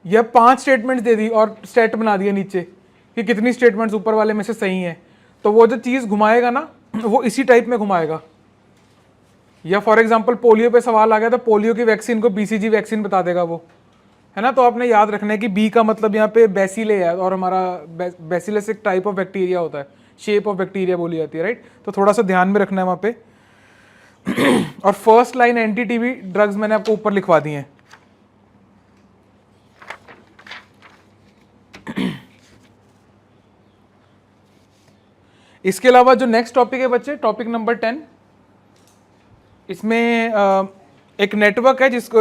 या 5 स्टेटमेंट्स दे दी और स्टेट बना दिया नीचे कि कितनी स्टेटमेंट्स ऊपर वाले में से सही हैं। तो वो जो चीज घुमाएगा ना वो इसी टाइप में घुमाएगा। या फॉर एग्जांपल पोलियो पे सवाल आ गया तो पोलियो की वैक्सीन को BCG वैक्सीन बता देगा वो, है ना। तो आपने याद रखना है कि बी का मतलब यहाँ पे बैसिले है, और हमारा बैसिलस एक टाइप ऑफ बैक्टीरिया होता है, शेप ऑफ बैक्टीरिया बोली जाती है, राइट। तो थोड़ा सा ध्यान में रखना है वहाँ पे। और first line anti TB drugs मैंने आपको ऊपर लिखवा दी हैं। इसके अलावा जो नेक्स्ट टॉपिक है बच्चे, टॉपिक नंबर 10, इसमें एक नेटवर्क है जिसको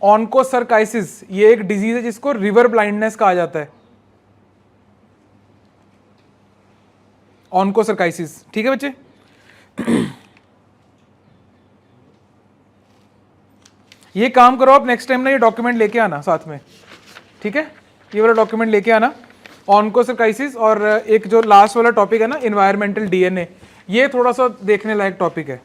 ऑन्कोसर्काइसिस, ये एक डिजीज है जिसको रिवर ब्लाइंडनेस कहा जाता है, ऑन्कोसर्काइसिस, ठीक है बच्चे। ये काम करो आप नेक्स्ट टाइम ना, ये डॉक्यूमेंट लेके आना साथ में, ठीक है, ये वाला डॉक्यूमेंट लेके आना, ऑन्कोसर्काइसिस। और एक जो लास्ट वाला टॉपिक है ना, एनवायरमेंटल DNA, ये थोड़ा सा देखने लायक टॉपिक है,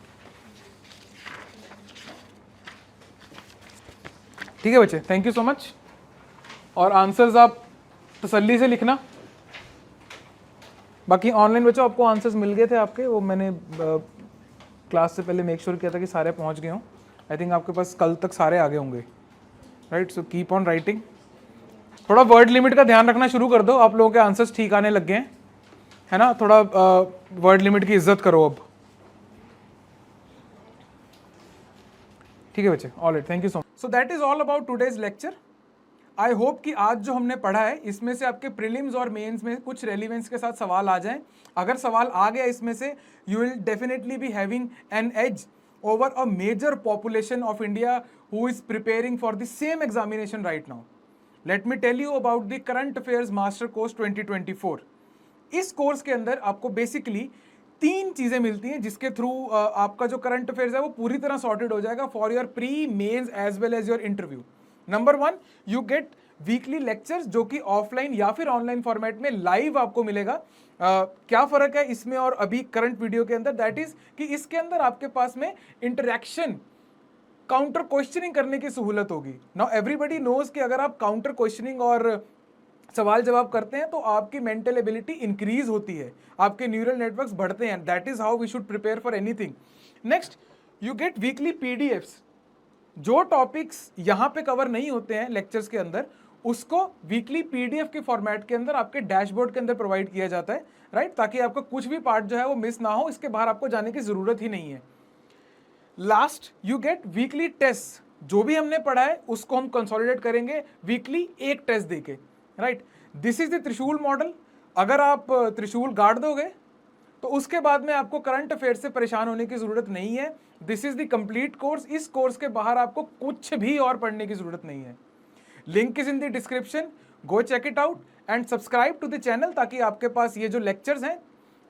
ठीक है बच्चे। Thank you so much. और आंसर्स आप तसल्ली से लिखना। बाकी ऑनलाइन बच्चों आपको आंसर्स मिल गए थे आपके, वो मैंने क्लास से पहले मेक श्योर किया था कि सारे पहुंच गए हों। आई थिंक आपके पास कल तक सारे आ गए होंगे, right. So keep on writing. थोड़ा वर्ड लिमिट का ध्यान रखना शुरू कर दो, आप लोगों के आंसर्स ठीक आने लग गए हैं, है ना। थोड़ा वर्ड लिमिट की इज्जत करो अब, ठीक है बच्चे। Alright, thank you so much. So that is all about today's lecture. I hope कि आज जो हमने पढ़ा है इसमें से आपके प्रीलिम्स और मेंस में कुछ रेलिवेंस के साथ सवाल आ जाएं। अगर सवाल आ गया इसमें से, you will definitely be having an edge over a major population of India who is preparing for the same examination right now. Let me tell you about the Current Affairs Master Course 2024. इस कोर्स के अंदर आपको बेसिकली 3 चीजें मिलती हैं जिसके थ्रू आपका जो करंट अफेयर्स है वो पूरी तरह सॉर्टेड हो जाएगा for your pre, mains as well as your interview. Number 1, you get weekly lectures जो कि ऑफलाइन या फिर ऑनलाइन फॉर्मेट में लाइव आपको मिलेगा। क्या फर्क है इसमें और अभी करंट वीडियो के अंदर, दैट इज कि इसके अंदर आपके पास में इंटरेक्शन, काउंटर क्वेश्चनिंग करने की सहूलत होगी। नाउ एवरीबडी नोज कि अगर आप काउंटर क्वेश्चनिंग और सवाल जवाब करते हैं तो आपकी मेंटल एबिलिटी इंक्रीज होती है, आपके न्यूरल नेटवर्क्स बढ़ते हैं। That is how we should prepare for anything. Next, you get weekly PDFs। जो टॉपिक्स यहाँ पे कवर नहीं होते हैं लेक्चर्स के अंदर, उसको वीकली PDF के फॉर्मेट के अंदर आपके डैशबोर्ड के अंदर प्रोवाइड किया जाता है, राइट, ताकि आपका कुछ भी पार्ट जो है वो मिस ना हो, इसके बाहर आपको जाने की ज़रूरत ही नहीं है। Last, you get weekly test. जो भी हमने पढ़ा है उसको हम कंसोलिडेट करेंगे वीकली एक टेस्ट देके, राइट। दिस इज द त्रिशूल मॉडल। अगर आप त्रिशूल गाड़ दोगे तो उसके बाद में आपको करंट अफेयर से परेशान होने की जरूरत नहीं है। This is the complete course. इस कोर्स के बाहर आपको कुछ भी और पढ़ने की जरूरत नहीं है। Link is in the description, go check it out and subscribe to the channel, ताकि आपके पास ये जो लेक्चर्स हैं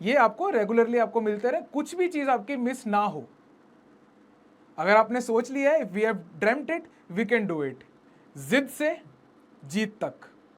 ये आपको रेगुलरली आपको मिलते रहे, कुछ भी चीज़ आपकी मिस ना हो। अगर आपने सोच लिया है, if we have dreamed it we can do it. जिद से जीत तक।